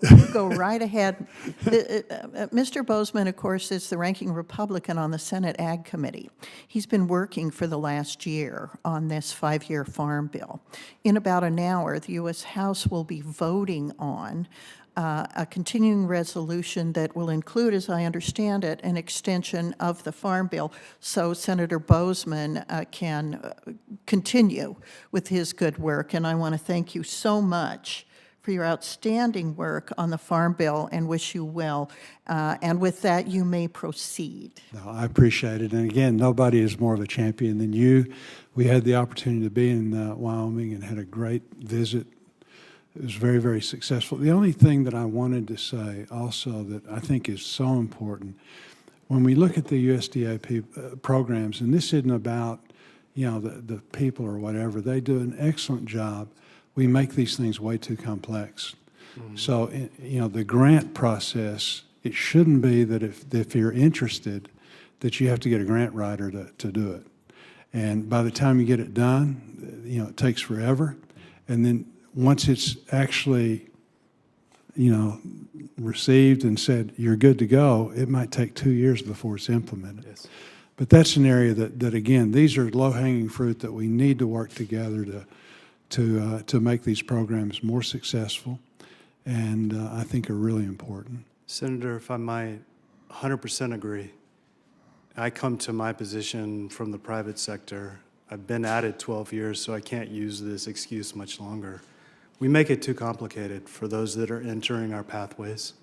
right ahead. Mr. Bozeman, of course, is the ranking Republican on the Senate Ag Committee. He's been working for the last year on this 5-year farm bill. In about an hour, the U.S. House will be voting on a continuing resolution that will include, as I understand it, an extension of the farm bill so Senator Bozeman can continue with his good work. And I want to thank you so much for your outstanding work on the Farm Bill and wish you well. And with that, you may proceed. No, I appreciate it. And again, nobody is more of a champion than you. We had the opportunity to be in Wyoming and had a great visit. It was very, very successful. The only thing that I wanted to say also that I think is so important, when we look at the USDA programs, and this isn't about, the people or whatever, they do an excellent job. We make these things way too complex. Mm-hmm. So, the grant process, it shouldn't be that if you're interested, that you have to get a grant writer to do it. And by the time you get it done, it takes forever. And then once it's actually, received and said, you're good to go, it might take 2 years before it's implemented. Yes. But that's an area that again, these are low-hanging fruit that we need to work together to make these programs more successful, and I think are really important. Senator, if I might 100% agree. I come to my position from the private sector. I've been at it 12 years, so I can't use this excuse much longer. We make it too complicated for those that are entering our pathways,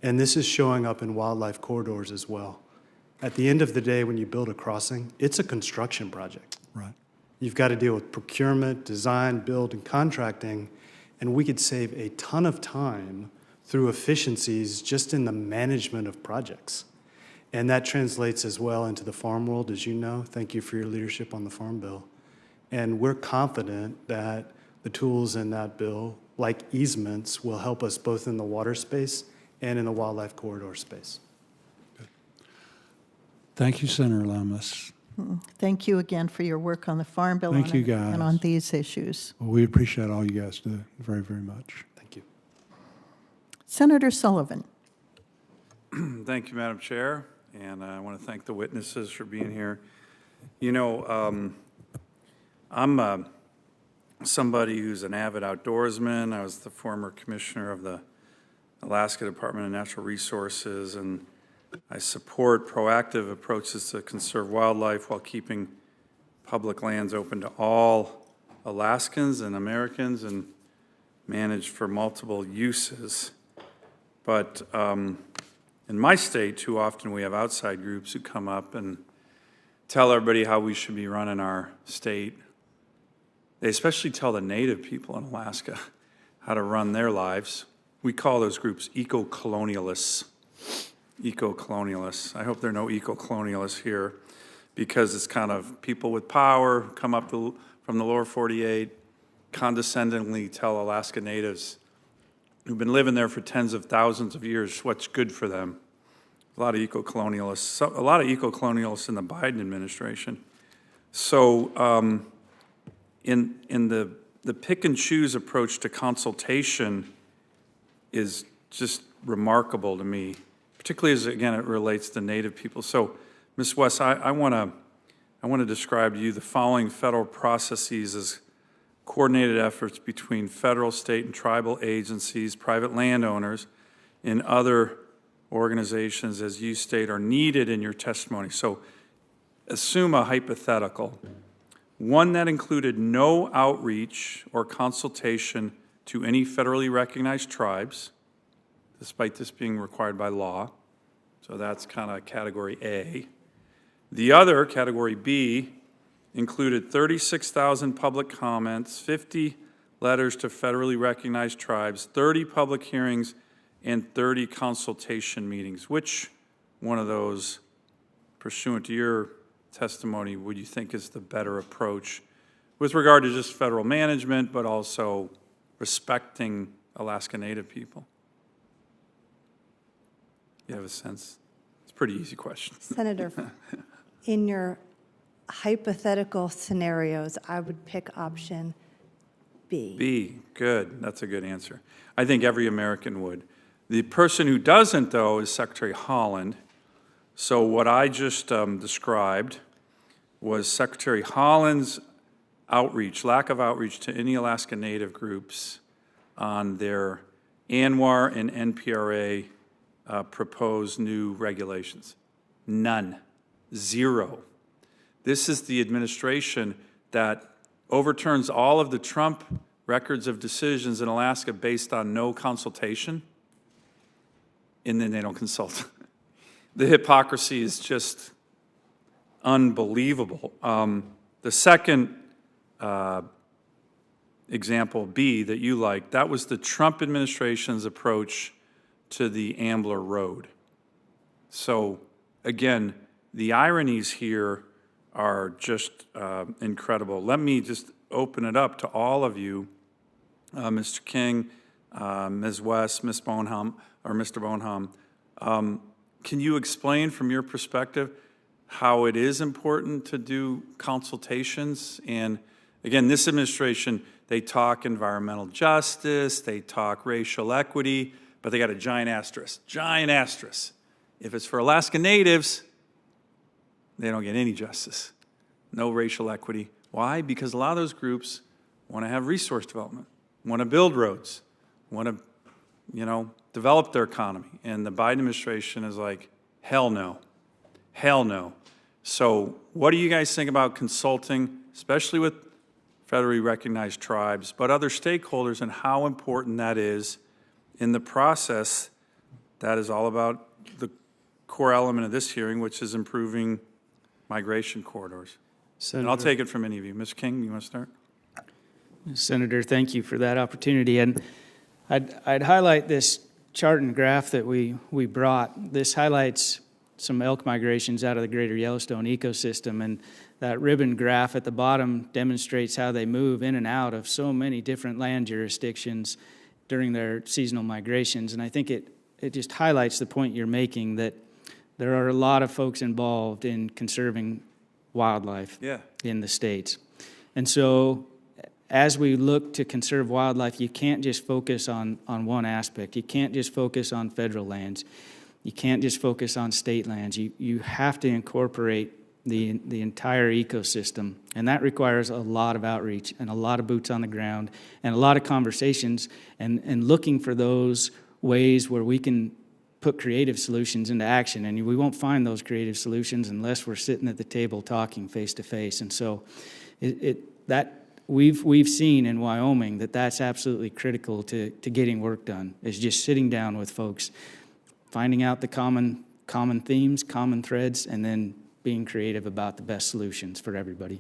and this is showing up in wildlife corridors as well. At the end of the day, when you build a crossing, it's a construction project. Right. You've got to deal with procurement, design, build, and contracting, and we could save a ton of time through efficiencies just in the management of projects. And that translates as well into the farm world, as you know. Thank you for your leadership on the Farm Bill. And we're confident that the tools in that bill, like easements, will help us both in the water space and in the wildlife corridor space. Good. Thank you, Senator Lummis. Thank you again for your work on the Farm Bill Thank you, guys. And on these issues. Well, we appreciate all you guys do very, very much. Thank you. Senator Sullivan. Thank you, Madam Chair, and I want to thank the witnesses for being here. I'm somebody who's an avid outdoorsman. I was the former commissioner of the Alaska Department of Natural Resources, and I support proactive approaches to conserve wildlife while keeping public lands open to all Alaskans and Americans and managed for multiple uses. But in my state, too often we have outside groups who come up and tell everybody how we should be running our state. They especially tell the native people in Alaska how to run their lives. We call those groups eco-colonialists. Eco-colonialists. I hope there are no eco-colonialists here, because it's kind of people with power come up from the lower 48, condescendingly tell Alaska natives who've been living there for tens of thousands of years what's good for them. A lot of eco-colonialists, in the Biden administration. So in the pick and choose approach to consultation is just remarkable to me, particularly as, again, it relates to Native people. So, Ms. West, I want to I want to describe to you the following federal processes as coordinated efforts between federal, state, and tribal agencies, private landowners, and other organizations, as you state, are needed in your testimony. So assume a hypothetical, one that included no outreach or consultation to any federally recognized tribes, despite this being required by law. So that's kind of category A. The other, category B, included 36,000 public comments, 50 letters to federally recognized tribes, 30 public hearings, and 30 consultation meetings. Which one of those, pursuant to your testimony, would you think is the better approach with regard to just federal management, but also respecting Alaska Native people? You have a sense? It's a pretty easy question. Senator, in your hypothetical scenarios, I would pick option B. B, good. That's a good answer. I think every American would. The person who doesn't, though, is Secretary Holland. So what I just described was Secretary Holland's outreach, lack of outreach to any Alaska Native groups on their ANWR and NPRA proposed new regulations. None. Zero. This is the administration that overturns all of the Trump records of decisions in Alaska based on no consultation, and then they don't consult. The hypocrisy is just unbelievable. The second example, B, that you liked, that was the Trump administration's approach to the Ambler Road. So again, the ironies here are just incredible. Let me just open it up to all of you, Mr. King, Ms. West, Ms. Bonham, or Mr. Bonham. Can you explain from your perspective how it is important to do consultations? And again, this administration, they talk environmental justice, they talk racial equity, but they got a giant asterisk, giant asterisk. If it's for Alaska Natives, they don't get any justice. No racial equity. Why? Because a lot of those groups want to have resource development, want to build roads, want to, develop their economy. And the Biden administration is like, hell no, hell no. So what do you guys think about consulting, especially with federally recognized tribes, but other stakeholders, and how important that is in the process that is all about the core element of this hearing, which is improving migration corridors? Senator, And I'll take it from any of you. Ms. King, you want to start? Senator, thank you for that opportunity. And I'd highlight this chart and graph that we brought. This highlights some elk migrations out of the greater Yellowstone ecosystem, and that ribbon graph at the bottom demonstrates how they move in and out of so many different land jurisdictions during their seasonal migrations. And I think it just highlights the point you're making, that there are a lot of folks involved in conserving wildlife in the states. And so as we look to conserve wildlife, you can't just focus on one aspect. You can't just focus on federal lands. You can't just focus on state lands. You have to incorporate the entire ecosystem, and that requires a lot of outreach and a lot of boots on the ground and a lot of conversations and looking for those ways where we can put creative solutions into action. And we won't find those creative solutions unless we're sitting at the table talking face to face. And so we've seen in Wyoming that's absolutely critical to getting work done, is just sitting down with folks, finding out the common themes, common threads, and then being creative about the best solutions for everybody.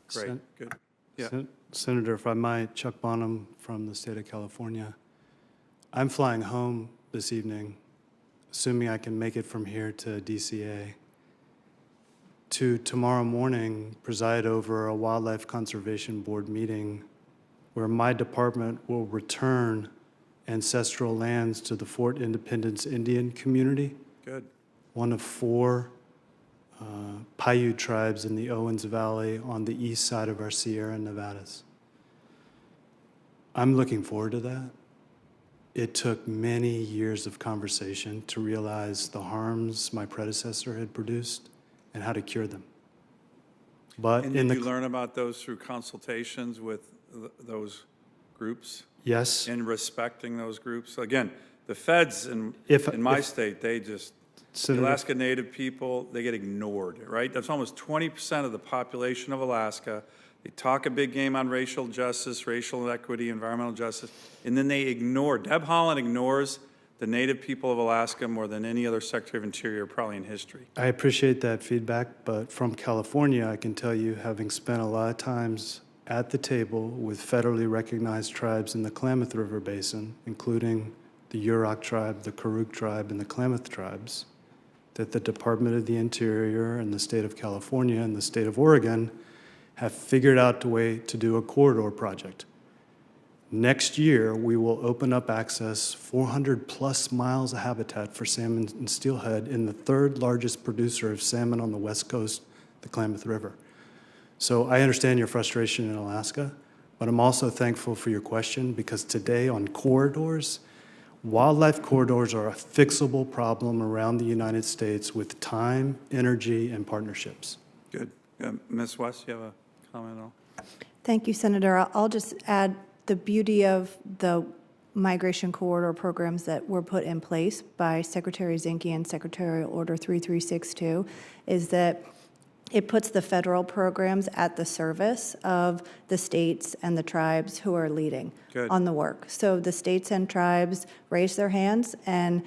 Great, good. Yeah. Senator, if I might, Chuck Bonham from the state of California. I'm flying home this evening, assuming I can make it from here to DCA, to tomorrow morning preside over a Wildlife Conservation Board meeting where my department will return ancestral lands to the Fort Independence Indian community. Good. One of 4 Paiute tribes in the Owens Valley on the east side of our Sierra Nevadas. I'm looking forward to that. It took many years of conversation to realize the harms my predecessor had produced and how to cure them. But And in did the you learn about those through consultations with those groups? yes, And respecting those groups? Again, the feds in my state, they just, the Senator, Alaska Native people, they get ignored, right? That's almost 20% of the population of Alaska. They talk a big game on racial justice, racial equity, environmental justice, and then they ignore, Deb Haaland ignores the Native people of Alaska more than any other Secretary of Interior probably in history. I appreciate that feedback, but from California, I can tell you, having spent a lot of times at the table with federally recognized tribes in the Klamath River Basin, including the Yurok tribe, the Karuk tribe, and the Klamath tribes, that the Department of the Interior and the state of California and the state of Oregon have figured out a way to do a corridor project. Next year, we will open up access 400 plus miles of habitat for salmon and steelhead in the third largest producer of salmon on the west coast, the Klamath River. So I understand your frustration in Alaska, but I'm also thankful for your question, because today on corridors, wildlife corridors are a fixable problem around the United States with time, energy, and partnerships. Good. Ms. West, you have a comment at all? Thank you, Senator. I'll just add the beauty of the migration corridor programs that were put in place by Secretary Zinke and Secretarial Order 3362 is that it puts the federal programs at the service of the states and the tribes who are leading on the work. So the states and tribes raise their hands and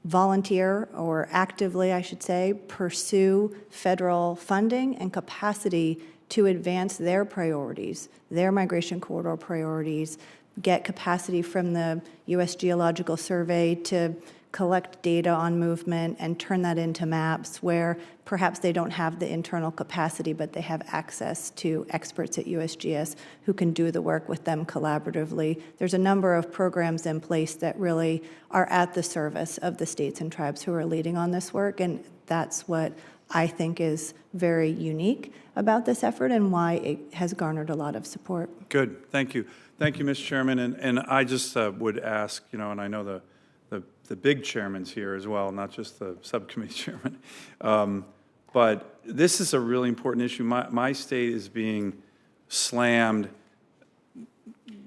volunteer, or actively, I should say, pursue federal funding and capacity to advance their priorities, their migration corridor priorities, get capacity from the U.S. Geological Survey to collect data on movement and turn that into maps where perhaps they don't have the internal capacity, but they have access to experts at USGS who can do the work with them collaboratively. There's a number of programs in place that really are at the service of the states and tribes who are leading on this work, and that's what I think is very unique about this effort and why it has garnered a lot of support. Good, thank you. Thank you, Mr. Chairman, and I just would ask, and I know the big chairman's here as well, not just the subcommittee chairman. But this is a really important issue. My state is being slammed.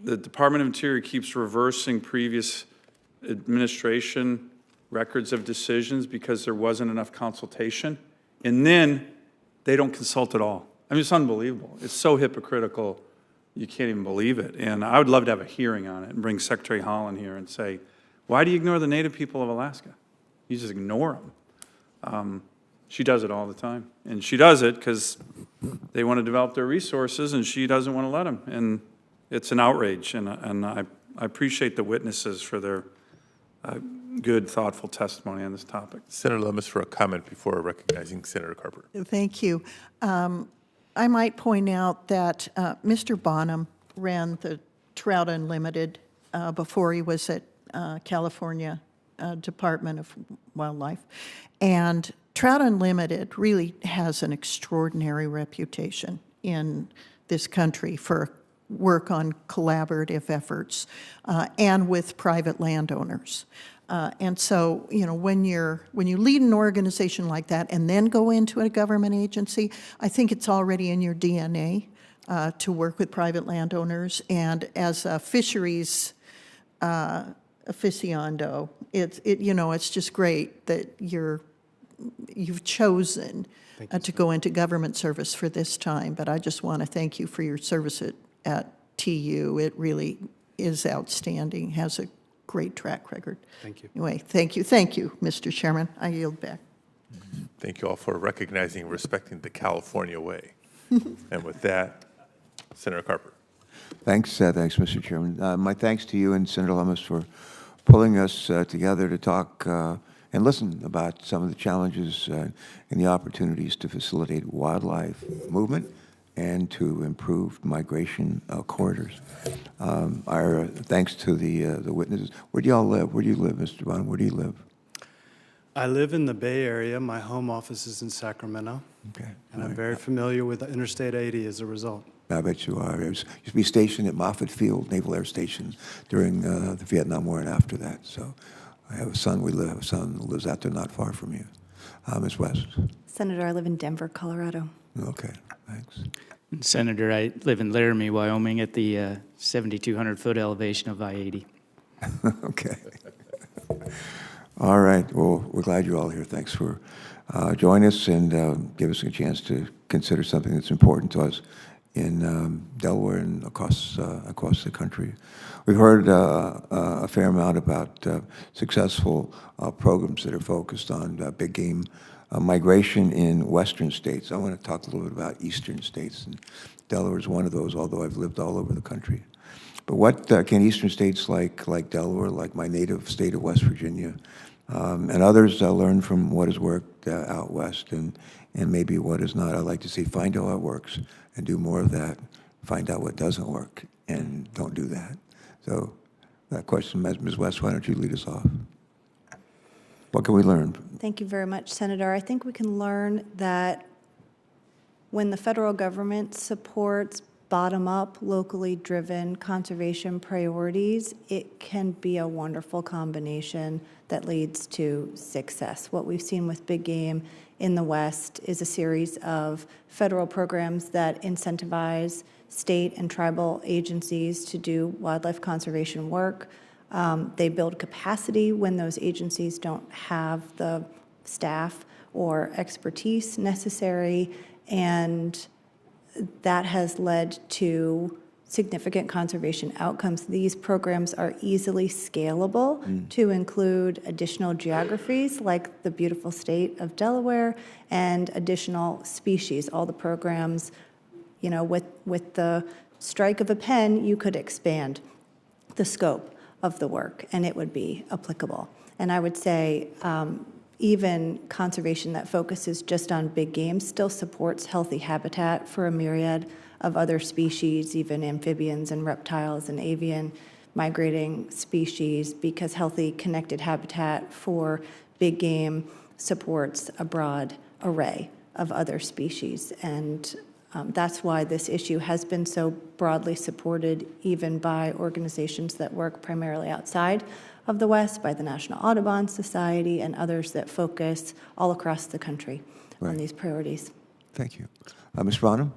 The Department of Interior keeps reversing previous administration records of decisions because there wasn't enough consultation. And then they don't consult at all. I mean, it's unbelievable. It's so hypocritical, you can't even believe it. And I would love to have a hearing on it and bring Secretary Haaland here and say, why do you ignore the Native people of Alaska? You just ignore them. She does it all the time. And she does it because they want to develop their resources, and she doesn't want to let them. And it's an outrage. And I appreciate the witnesses for their good, thoughtful testimony on this topic. Senator Lummis for a comment before recognizing Senator Carper. Thank you. I might point out that Mr. Bonham ran the Trout Unlimited before he was at California Department of Wildlife. And Trout Unlimited really has an extraordinary reputation in this country for work on collaborative efforts and with private landowners. And so, when you lead an organization like that and then go into a government agency, I think it's already in your DNA to work with private landowners. And as a fisheries aficionado, it's just great that you've chosen to go into government service for this time. But I just want to thank you for your service at TU. It really is outstanding, has a great track record. Thank you. Anyway, thank you, Mr. Chairman. I yield back. Thank you all for recognizing and respecting the California way. And with that, Senator Carper. Thanks, Mr. Chairman. My thanks to you and Senator Lummis for pulling us together to talk and listen about some of the challenges and the opportunities to facilitate wildlife movement and to improve migration corridors. Our thanks to the witnesses. Where do y'all live? Where do you live, Mr. Bonham? Where do you live? I live in the Bay Area. My home office is in Sacramento. Okay. And I'm very familiar with Interstate 80 as a result. I bet you are. I used to be stationed at Moffett Field Naval Air Station during the Vietnam War and after that. So I have a son. We have a son who lives out there not far from you. Ms. West. Senator, I live in Denver, Colorado. Okay, thanks. Senator, I live in Laramie, Wyoming, at the 7,200-foot elevation of I-80. Okay. All right. Well, we're glad you're all here. Thanks for joining us and give us a chance to consider something that's important to us in Delaware and across the country. We've heard a fair amount about successful programs that are focused on big game migration in western states. I want to talk a little bit about eastern states, and Delaware is one of those, although I've lived all over the country. But what can eastern states like Delaware, like my native state of West Virginia, and others learn from what has worked out west and maybe what is not? I'd like to see find out what works and do more of that, find out what doesn't work and don't do that. So that question, Ms. West, why don't you lead us off? What can we learn? Thank you very much, Senator. I think we can learn that when the federal government supports bottom-up, locally driven conservation priorities, it can be a wonderful combination that leads to success. What we've seen with big game in the West is a series of federal programs that incentivize state and tribal agencies to do wildlife conservation work. They build capacity when those agencies don't have the staff or expertise necessary, and that has led to significant conservation outcomes. These programs are easily scalable to include additional geographies like the beautiful state of Delaware and additional species. All the programs, you know, with the strike of a pen, you could expand the scope of the work and it would be applicable. And I would say even conservation that focuses just on big game still supports healthy habitat for a myriad of other species, even amphibians and reptiles and avian migrating species, because healthy connected habitat for big game supports a broad array of other species. And that's why this issue has been so broadly supported even by organizations that work primarily outside of the West, by the National Audubon Society and others that focus all across the country on these priorities. Thank you. Mr. Bonham?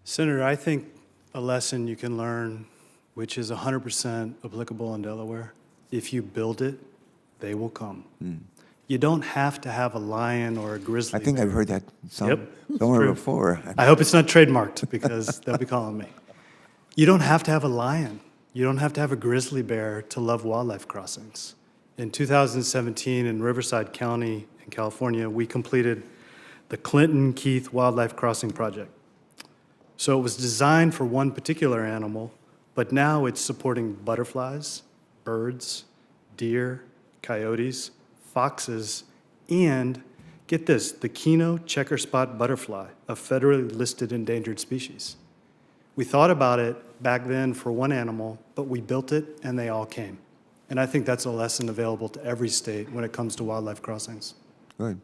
Senator, I think a lesson you can learn, which is 100% applicable in Delaware, if you build it, they will come. You don't have to have a lion or a grizzly I think bear. I've heard that somewhere true. before. I hope it's not trademarked because they'll be calling me. You don't have to have a lion. You don't have to have a grizzly bear to love wildlife crossings. In 2017 in Riverside County in California, we completed the Clinton Keith Wildlife Crossing Project. So it was designed for one particular animal, but now it's supporting butterflies, birds, deer, coyotes, foxes, and, get this, the Kino checker spot butterfly, a federally listed endangered species. We thought about it back then for one animal, but we built it and they all came. And I think that's a lesson available to every state when it comes to wildlife crossings. Good.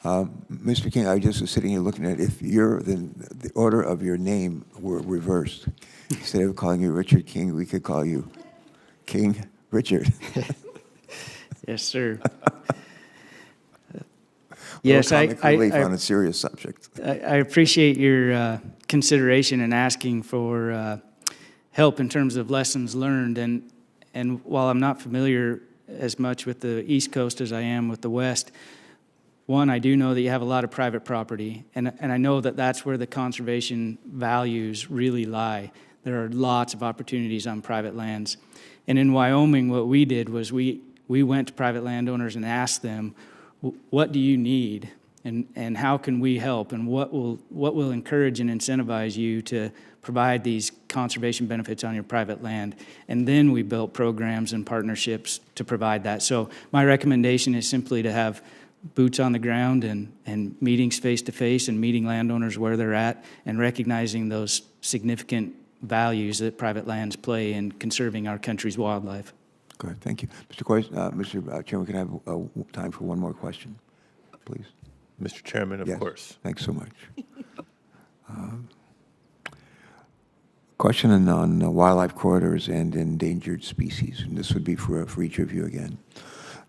Mr. King, I just was sitting here looking at if the order of your name were reversed. Instead of calling you Richard King, we could call you King Richard. Yes, sir. Yes, relief on a serious subject. I appreciate your consideration and asking for help in terms of lessons learned. And while I'm not familiar as much with the East Coast as I am with the West, one, I do know that you have a lot of private property, and I know that that's where the conservation values really lie. There are lots of opportunities on private lands. And in Wyoming, what we did was we went to private landowners and asked them, what do you need, and how can we help, and what will encourage and incentivize you to provide these conservation benefits on your private land? And then we built programs and partnerships to provide that. So my recommendation is simply to have boots on the ground and meetings face-to-face and meeting landowners where they're at and recognizing those significant values that private lands play in conserving our country's wildlife. Good, thank you. Mr. Chairman, can I have time for one more question, please? Mr. Chairman, of Yes, course. thanks so much. Question on wildlife corridors and endangered species, and this would be for each of you again.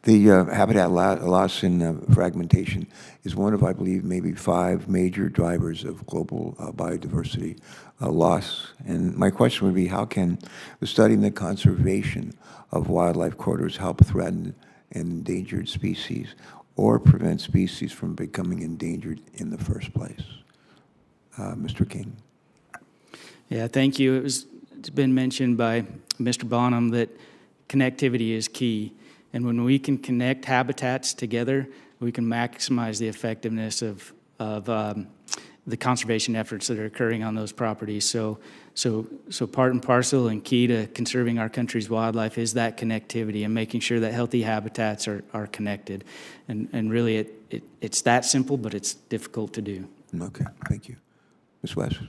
The habitat loss and fragmentation is one of, I believe, maybe 5 major drivers of global biodiversity loss. And my question would be, how can the study and the conservation of wildlife corridors help threatened and endangered species or prevent species from becoming endangered in the first place? Mr. King. Yeah, thank you. It's been mentioned by Mr. Bonham that connectivity is key. And when we can connect habitats together, we can maximize the effectiveness of the conservation efforts that are occurring on those properties. So part and parcel and key to conserving our country's wildlife is that connectivity and making sure that healthy habitats are connected. And really, it's that simple, but it's difficult to do. Okay, thank you. Ms. West.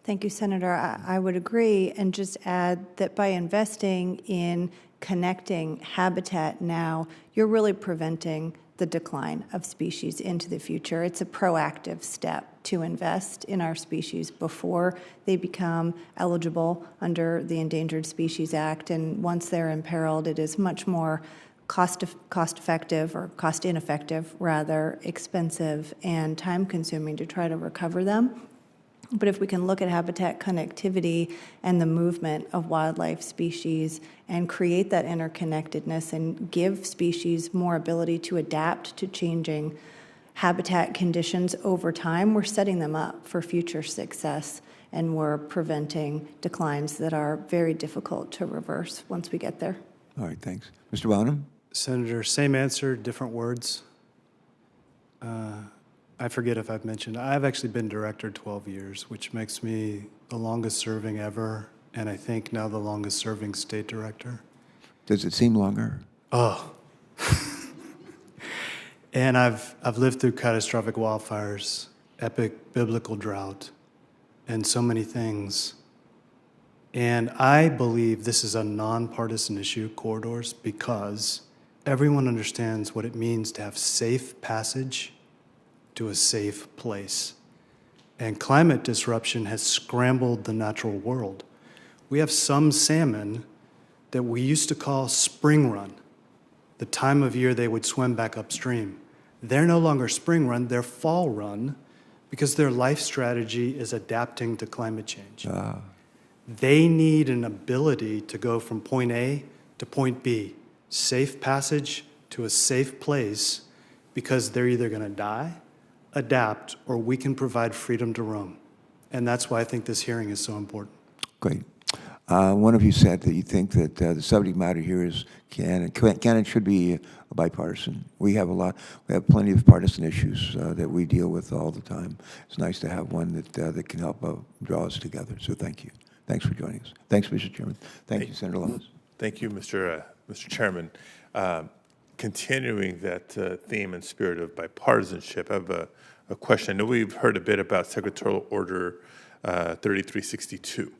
Thank you, Senator. I would agree and just add that by investing in connecting habitat now, you're really preventing the decline of species into the future. It's a proactive step to invest in our species before they become eligible under the Endangered Species Act. And once they're imperiled, it is much more cost-effective, or cost-ineffective, rather, expensive and time-consuming to try to recover them. But if we can look at habitat connectivity and the movement of wildlife species and create that interconnectedness and give species more ability to adapt to changing habitat conditions over time, we're setting them up for future success, and we're preventing declines that are very difficult to reverse once we get there. All right, thanks. Mr. Bonham? Senator, same answer, different words. I forget if I've mentioned, I've actually been director 12 years, which makes me the longest serving ever, and I think now the longest serving state director. Does it seem longer? Oh. And I've lived through catastrophic wildfires, epic biblical drought, and so many things. And I believe this is a nonpartisan issue, corridors, because everyone understands what it means to have safe passage to a safe place. And climate disruption has scrambled the natural world. We have some salmon that we used to call spring run, the time of year they would swim back upstream. They're no longer spring run, they're fall run, because their life strategy is adapting to climate change. They need an ability to go from point A to point B, safe passage to a safe place, because they're either going to die, adapt, or we can provide freedom to roam. And that's why I think this hearing is so important. Great. One of you said that you think that the subject matter here is can and should be bipartisan. We have plenty of partisan issues that we deal with all the time. It's nice to have one that can help draw us together. So thank you. Thanks for joining us. Thanks, Mr. Chairman. Thank you, Senator Lummis. Thank you, Mr. Chairman. Continuing that theme and spirit of bipartisanship, I have a question. I know we've heard a bit about Secretarial Order 3362,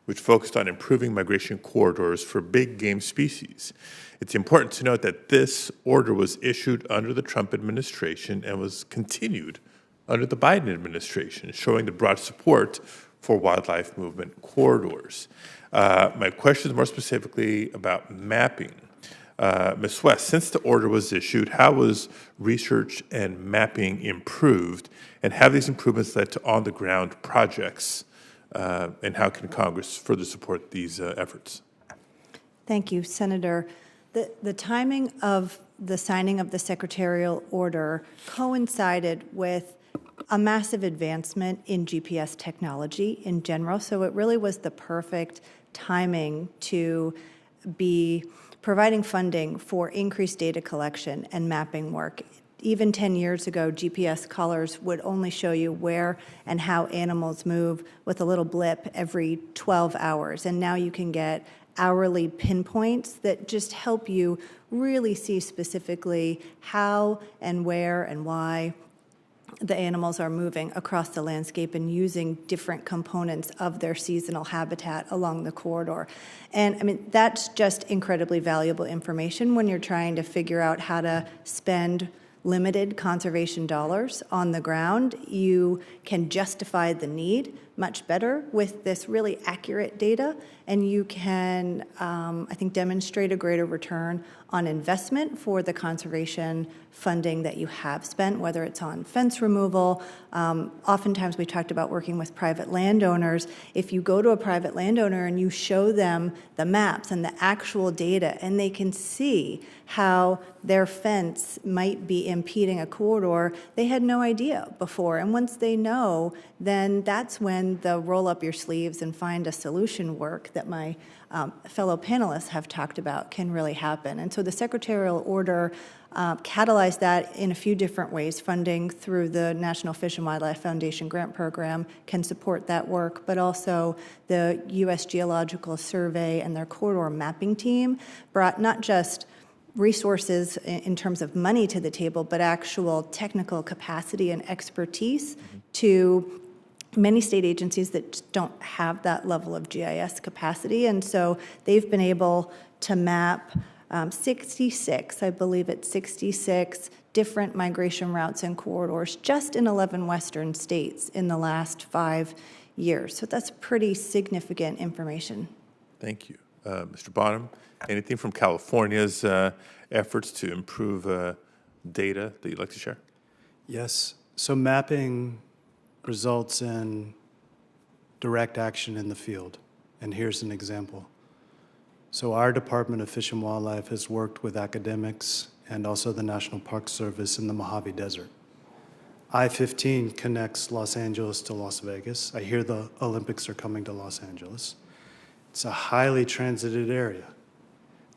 which focused on improving migration corridors for big game species. It's important to note that this order was issued under the Trump administration and was continued under the Biden administration, showing the broad support for wildlife movement corridors. My question is more specifically about mapping. Ms. West, since the order was issued, how was research and mapping improved, and have these improvements led to on-the-ground projects, and how can Congress further support these efforts? Thank you, Senator. The timing of the signing of the secretarial order coincided with a massive advancement in GPS technology in general, so it really was the perfect timing to be providing funding for increased data collection and mapping work. Even 10 years ago, GPS collars would only show you where and how animals move with a little blip every 12 hours. And now you can get hourly pinpoints that just help you really see specifically how and where and why the animals are moving across the landscape and using different components of their seasonal habitat along the corridor. And I mean, that's just incredibly valuable information when you're trying to figure out how to spend limited conservation dollars on the ground. You can justify the need much better with this really accurate data, and you can, I think, demonstrate a greater return on investment for the conservation funding that you have spent, whether it's on fence removal. Oftentimes we talked about working with private landowners. If you go to a private landowner and you show them the maps and the actual data, and they can see how their fence might be impeding a corridor, they had no idea before. And once they know, then that's when the roll up your sleeves and find a solution work that my fellow panelists have talked about can really happen. And so the secretarial order catalyzed that in a few different ways. Funding through the National Fish and Wildlife Foundation grant program can support that work, but also the U.S. Geological Survey and their corridor mapping team brought not just resources in terms of money to the table, but actual technical capacity and expertise to many state agencies that just don't have that level of GIS capacity. And so they've been able to map 66, I believe it's 66 different migration routes and corridors just in 11 Western states in the last 5 years. So that's pretty significant information. Thank you. Mr. Bonham, anything from California's efforts to improve data that you'd like to share? Yes. So mapping results in direct action in the field. And here's an example. So our Department of Fish and Wildlife has worked with academics and also the National Park Service in the Mojave Desert. I-15 connects Los Angeles to Las Vegas. I hear the Olympics are coming to Los Angeles. It's a highly transited area.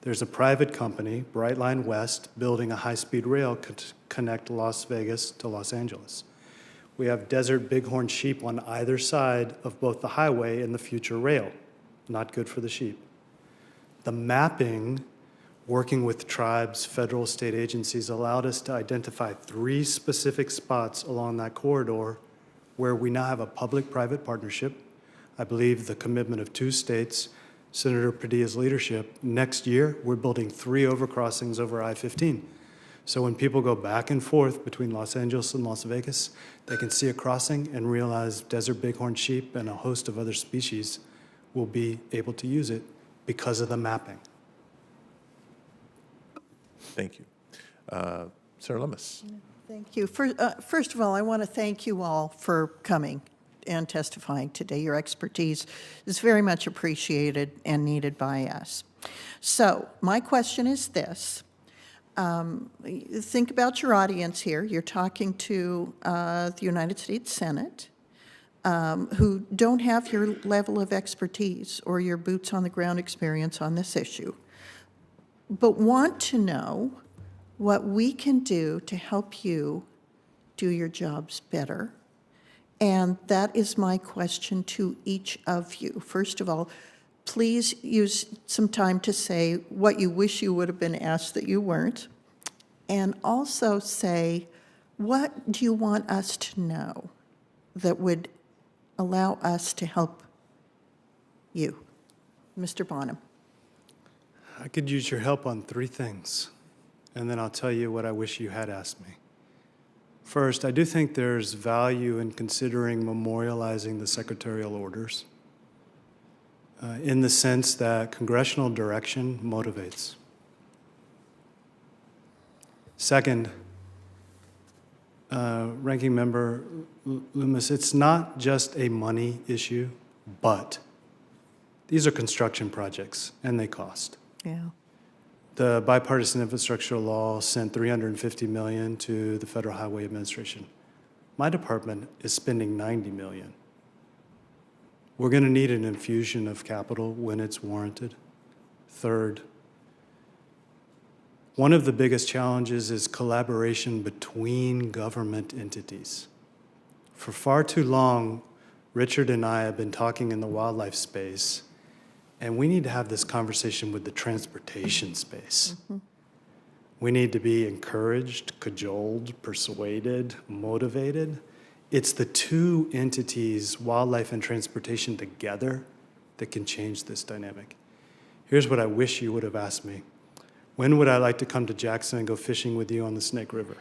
There's a private company, Brightline West, building a high-speed rail to connect Las Vegas to Los Angeles. We have desert bighorn sheep on either side of both the highway and the future rail. Not good for the sheep. The mapping, working with tribes, federal, state agencies, allowed us to identify 3 specific spots along that corridor where we now have a public-private partnership. I believe the commitment of 2 states, Senator Padilla's leadership. Next year, we're building 3 overcrossings over I-15. So when people go back and forth between Los Angeles and Las Vegas, they can see a crossing and realize desert bighorn sheep and a host of other species will be able to use it because of the mapping. Thank you. Senator Lummis. Thank you. First of all, I want to thank you all for coming and testifying today. Your expertise is very much appreciated and needed by us. So my question is this. Think about your audience here. You're talking to the United States Senate, who don't have your level of expertise or your boots on the ground experience on this issue, but want to know what we can do to help you do your jobs better. And that is my question to each of you. First of all, please use some time to say what you wish you would have been asked that you weren't. And also say, what do you want us to know that would allow us to help you? Mr. Bonham. I could use your help on 3 things, and then I'll tell you what I wish you had asked me. First, I do think there's value in considering memorializing the secretarial orders in the sense that congressional direction motivates. Second, Ranking Member Lummis, it's not just a money issue, but these are construction projects, and they cost. Yeah. The Bipartisan Infrastructure Law sent $350 million to the Federal Highway Administration. My department is spending $90 million. We're going to need an infusion of capital when it's warranted. Third, one of the biggest challenges is collaboration between government entities. For far too long, Richard and I have been talking in the wildlife space, and we need to have this conversation with the transportation space. Mm-hmm. We need to be encouraged, cajoled, persuaded, motivated. It's the 2 entities, wildlife and transportation together, that can change this dynamic. Here's what I wish you would have asked me. When would I like to come to Jackson and go fishing with you on the Snake River?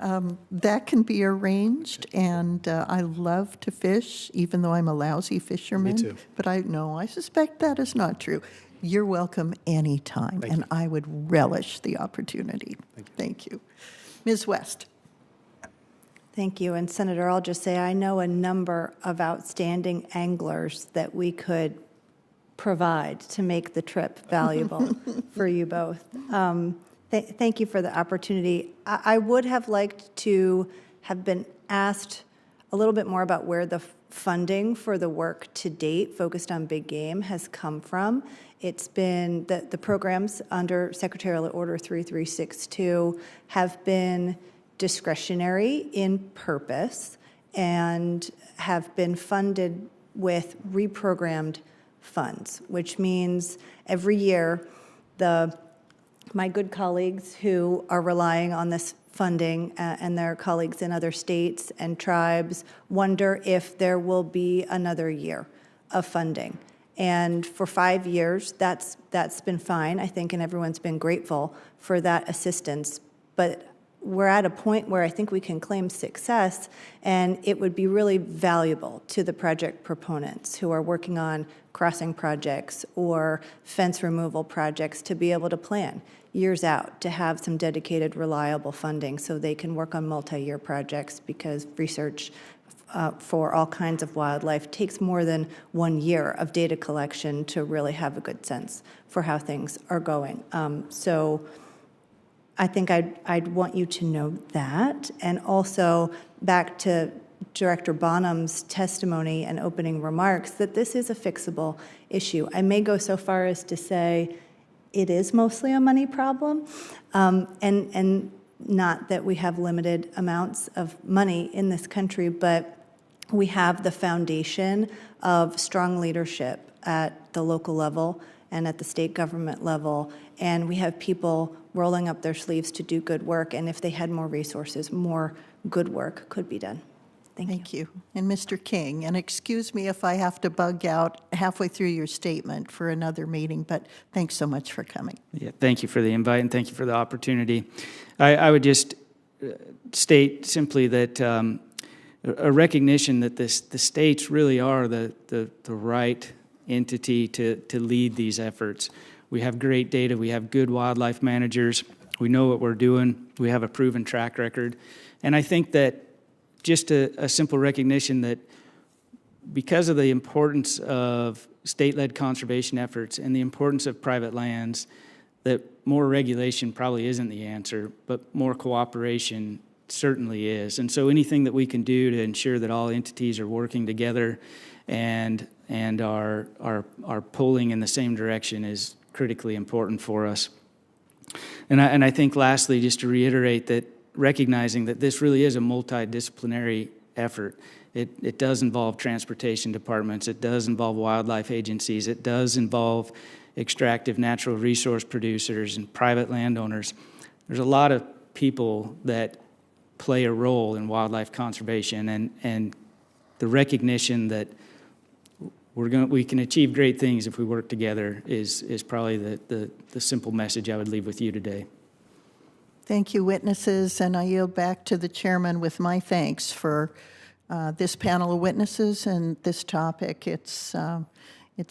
That can be arranged, and I love to fish, even though I'm a lousy fisherman. Me too. But I suspect that is not true. You're welcome anytime, and I would relish the opportunity. Thank you. Ms. West. Thank you. And Senator, I'll just say I know a number of outstanding anglers that we could provide to make the trip valuable for you both. Thank you for the opportunity. I would have liked to have been asked a little bit more about where the funding for the work to date focused on big game has come from. It's been the programs under Secretarial Order 3362 have been discretionary in purpose and have been funded with reprogrammed funds, which means every year my good colleagues who are relying on this funding and their colleagues in other states and tribes wonder if there will be another year of funding. And for 5 years, that's been fine, I think, and everyone's been grateful for that assistance. But we're at a point where I think we can claim success, and it would be really valuable to the project proponents who are working on crossing projects or fence removal projects to be able to plan years out, to have some dedicated, reliable funding so they can work on multi-year projects, because research for all kinds of wildlife takes more than 1 year of data collection to really have a good sense for how things are going. So I think I'd want you to know that. And also, back to Director Bonham's testimony and opening remarks, that this is a fixable issue. I may go so far as to say it is mostly a money problem, and not that we have limited amounts of money in this country, but we have the foundation of strong leadership at the local level and at the state government level, and we have people rolling up their sleeves to do good work, and if they had more resources, more good work could be done. Thank you. And Mr. King, and excuse me if I have to bug out halfway through your statement for another meeting, but thanks so much for coming. Yeah, thank you for the invite, and thank you for the opportunity. I would just state simply that a recognition that the states really are the right entity to lead these efforts. We have great data. We have good wildlife managers. We know what we're doing. We have a proven track record. And I think that just a simple recognition that because of the importance of state-led conservation efforts and the importance of private lands, that more regulation probably isn't the answer, but more cooperation certainly is. And so anything that we can do to ensure that all entities are working together and are pulling in the same direction is critically important for us. And I think lastly, just to reiterate that recognizing that this really is a multidisciplinary effort. It does involve transportation departments, it does involve wildlife agencies, it does involve extractive natural resource producers and private landowners. There's a lot of people that play a role in wildlife conservation, and the recognition that we can achieve great things if we work together is probably the simple message I would leave with you today. Thank you, witnesses, and I yield back to the chairman with my thanks for this panel of witnesses and this topic. It's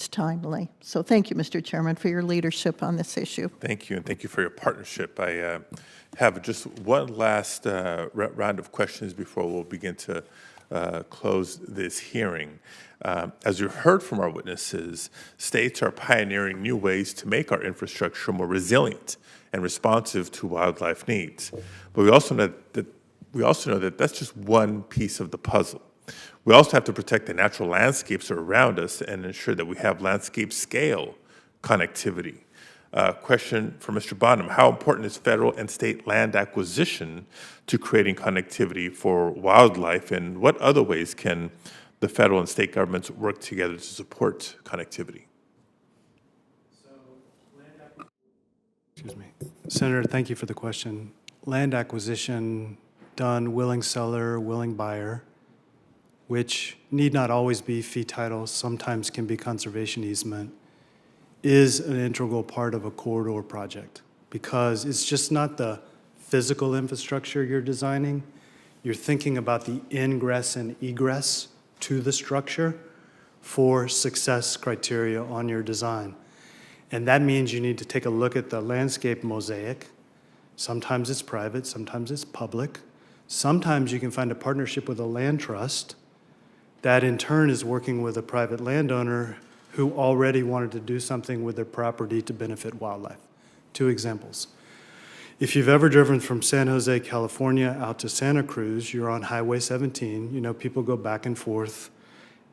timely. So thank you, Mr. Chairman, for your leadership on this issue. Thank you, and thank you for your partnership. I have just one last round of questions before we'll begin to close this hearing. As you heard from our witnesses, states are pioneering new ways to make our infrastructure more resilient and responsive to wildlife needs. But we also know that that's just one piece of the puzzle. We also have to protect the natural landscapes that are around us and ensure that we have landscape scale connectivity. Question for Mr. Bonham: how important is federal and state land acquisition to creating connectivity for wildlife, and what other ways can the federal and state governments work together to support connectivity? Excuse me. Senator, thank you for the question. Land acquisition done willing seller, willing buyer, which need not always be fee title, sometimes can be conservation easement, is an integral part of a corridor project, because it's just not the physical infrastructure you're designing. You're thinking about the ingress and egress to the structure for success criteria on your design. And that means you need to take a look at the landscape mosaic. Sometimes it's private, sometimes it's public. Sometimes you can find a partnership with a land trust that in turn is working with a private landowner who already wanted to do something with their property to benefit wildlife. 2 examples. If you've ever driven from San Jose, California out to Santa Cruz, you're on Highway 17. You know, people go back and forth.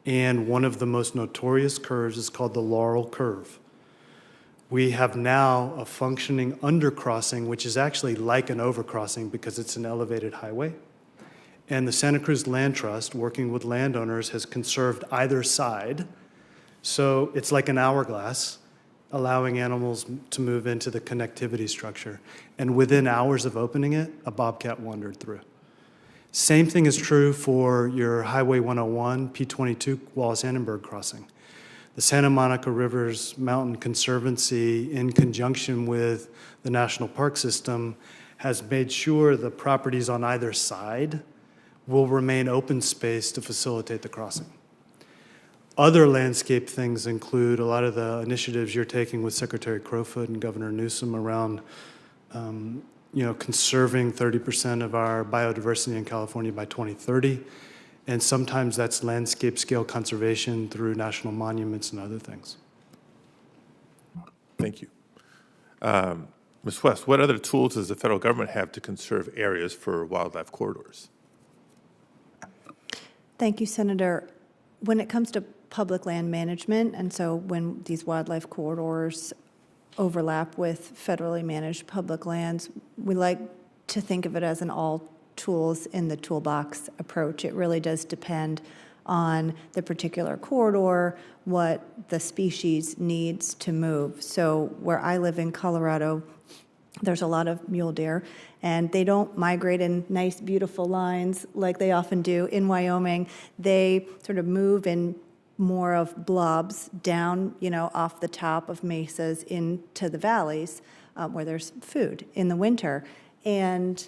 And one of the most notorious curves is called the Laurel Curve. We have now a functioning undercrossing, which is actually like an overcrossing because it's an elevated highway. And the Santa Cruz Land Trust, working with landowners, has conserved either side. So it's like an hourglass, allowing animals to move into the connectivity structure. And within hours of opening it, a bobcat wandered through. Same thing is true for your Highway 101, P22 Wallace-Annenberg crossing. The Santa Monica Rivers Mountain Conservancy, in conjunction with the National Park System, has made sure the properties on either side will remain open space to facilitate the crossing. Other landscape things include a lot of the initiatives you're taking with Secretary Crowfoot and Governor Newsom around conserving 30% of our biodiversity in California by 2030. And sometimes that's landscape scale conservation through national monuments and other things. Thank you. Ms. West, what other tools does the federal government have to conserve areas for wildlife corridors? Thank you, Senator. When it comes to public land management, and so when these wildlife corridors overlap with federally managed public lands, we like to think of it as an all tools in the toolbox approach. It really does depend on the particular corridor, what the species needs to move. So where I live in Colorado, there's a lot of mule deer, and they don't migrate in nice, beautiful lines like they often do in Wyoming. They sort of move in more of blobs down, off the top of mesas into the valleys where there's food in the winter. And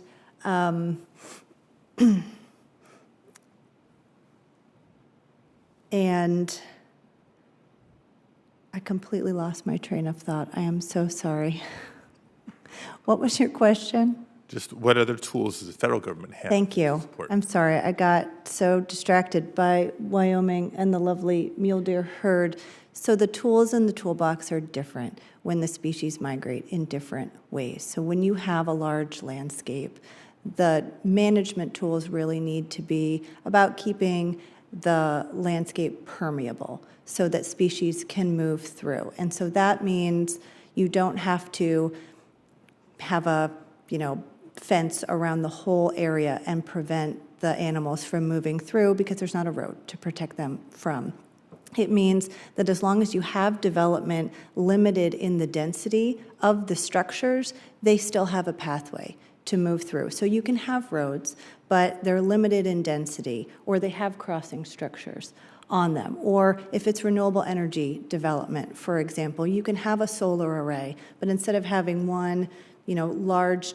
and I completely lost my train of thought. I am so sorry. What was your question? Just what other tools does the federal government have? Thank you. To support? I'm sorry. I got so distracted by Wyoming and the lovely mule deer herd. So the tools in the toolbox are different when the species migrate in different ways. So when you have a large landscape, the management tools really need to be about keeping the landscape permeable so that species can move through. And so that means you don't have to have a, fence around the whole area and prevent the animals from moving through because there's not a road to protect them from. It means that as long as you have development limited in the density of the structures, they still have a pathway to move through. So you can have roads, but they're limited in density, or they have crossing structures on them. Or if it's renewable energy development, for example, you can have a solar array, but instead of having one, large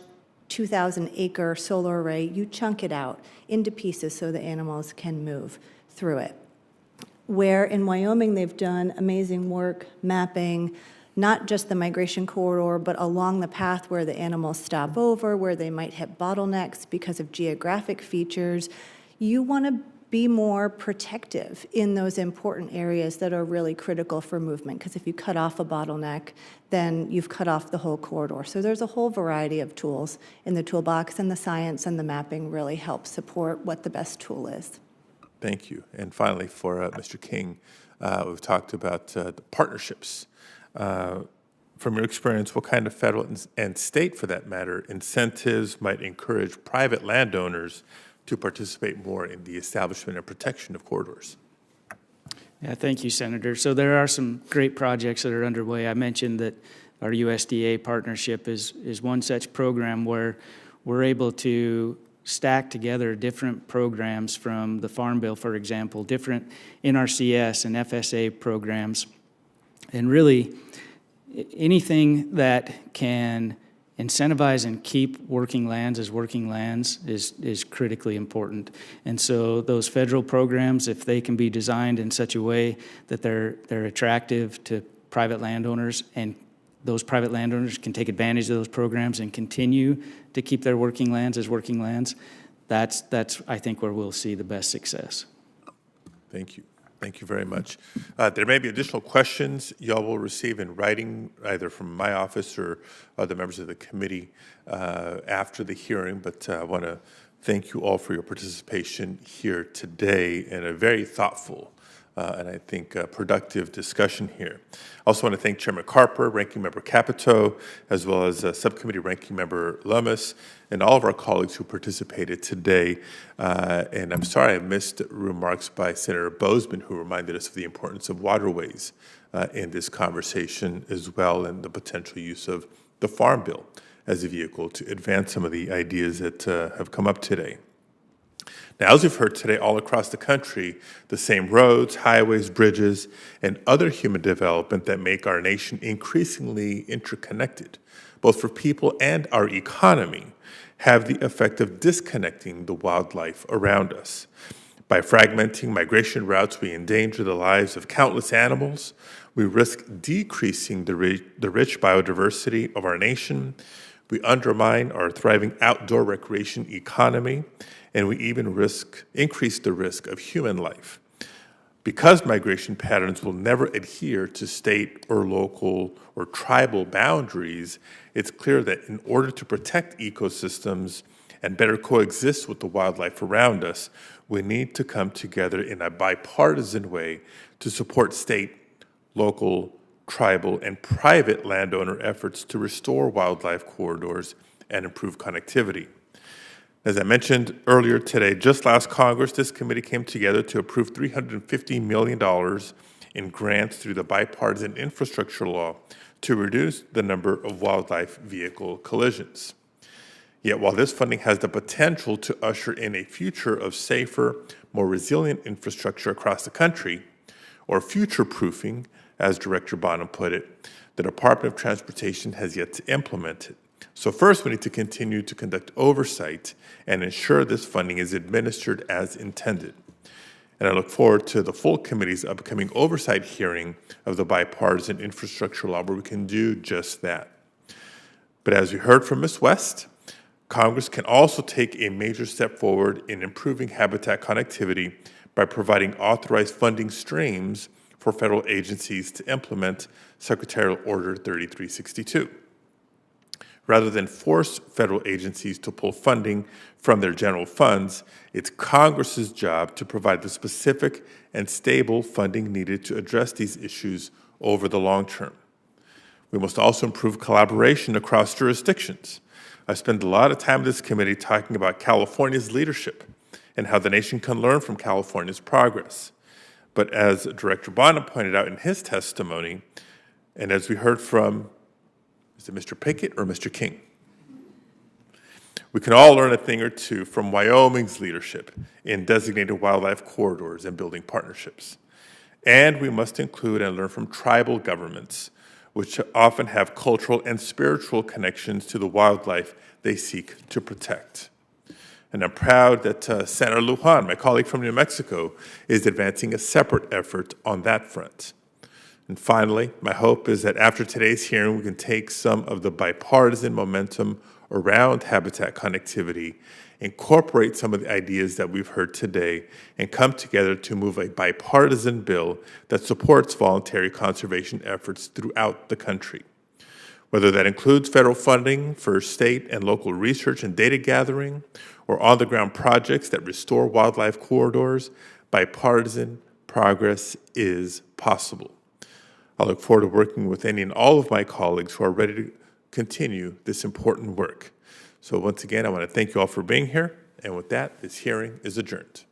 2,000-acre solar array, you chunk it out into pieces so the animals can move through it. Where in Wyoming they've done amazing work mapping not just the migration corridor, but along the path where the animals stop over, where they might hit bottlenecks because of geographic features. You want to be more protective in those important areas that are really critical for movement, because if you cut off a bottleneck, then you've cut off the whole corridor. So there's a whole variety of tools in the toolbox, and the science and the mapping really help support what the best tool is. Thank you. And finally, for Mr. King, we've talked about the partnerships. From your experience, what kind of federal and state, for that matter, incentives might encourage private landowners to participate more in the establishment and protection of corridors? Yeah, thank you, Senator. So there are some great projects that are underway. I mentioned that our USDA partnership is one such program where we're able to stack together different programs from the Farm Bill, for example, different NRCS and FSA programs, and really anything that can incentivize and keep working lands as working lands is critically important. And so those federal programs, if they can be designed in such a way that they're attractive to private landowners, and those private landowners can take advantage of those programs and continue to keep their working lands as working lands, that's I think where we'll see the best success. Thank you. Thank you very much. There may be additional questions y'all will receive in writing, either from my office or other members of the committee after the hearing, but I want to thank you all for your participation here today in a very thoughtful and I think productive discussion here. I also want to thank Chairman Carper, Ranking Member Capito, as well as Subcommittee Ranking Member Lummis, and all of our colleagues who participated today. And I'm sorry I missed remarks by Senator Bozeman, who reminded us of the importance of waterways in this conversation as well, and the potential use of the Farm Bill as a vehicle to advance some of the ideas that have come up today. Now, as we've heard today, all across the country, the same roads, highways, bridges, and other human development that make our nation increasingly interconnected, both for people and our economy, have the effect of disconnecting the wildlife around us. By fragmenting migration routes, we endanger the lives of countless animals. We risk decreasing the rich biodiversity of our nation. We undermine our thriving outdoor recreation economy, and we even increase the risk of human life. Because migration patterns will never adhere to state or local or tribal boundaries, it's clear that in order to protect ecosystems and better coexist with the wildlife around us, we need to come together in a bipartisan way to support state, local, tribal, and private landowner efforts to restore wildlife corridors and improve connectivity. As I mentioned earlier today, just last Congress, this committee came together to approve $350 million in grants through the Bipartisan Infrastructure Law to reduce the number of wildlife vehicle collisions. Yet while this funding has the potential to usher in a future of safer, more resilient infrastructure across the country, or future-proofing, as Director Bonham put it, the Department of Transportation has yet to implement it. So first, we need to continue to conduct oversight and ensure this funding is administered as intended. And I look forward to the full committee's upcoming oversight hearing of the Bipartisan Infrastructure Law, where we can do just that. But as we heard from Ms. West, Congress can also take a major step forward in improving habitat connectivity by providing authorized funding streams for federal agencies to implement Secretarial Order 3362. Rather than force federal agencies to pull funding from their general funds, it's Congress's job to provide the specific and stable funding needed to address these issues over the long term. We must also improve collaboration across jurisdictions. I spend a lot of time in this committee talking about California's leadership and how the nation can learn from California's progress. But as Director Bonham pointed out in his testimony, and as we heard from, is it Mr. Pickett or Mr. King? We can all learn a thing or two from Wyoming's leadership in designated wildlife corridors and building partnerships. And we must include and learn from tribal governments, which often have cultural and spiritual connections to the wildlife they seek to protect. And I'm proud that Senator Lujan, my colleague from New Mexico, is advancing a separate effort on that front. And finally, my hope is that after today's hearing, we can take some of the bipartisan momentum around habitat connectivity, incorporate some of the ideas that we've heard today, and come together to move a bipartisan bill that supports voluntary conservation efforts throughout the country. Whether that includes federal funding for state and local research and data gathering, or on-the-ground projects that restore wildlife corridors, bipartisan progress is possible. I look forward to working with any and all of my colleagues who are ready to continue this important work. So once again, I want to thank you all for being here. And with that, this hearing is adjourned.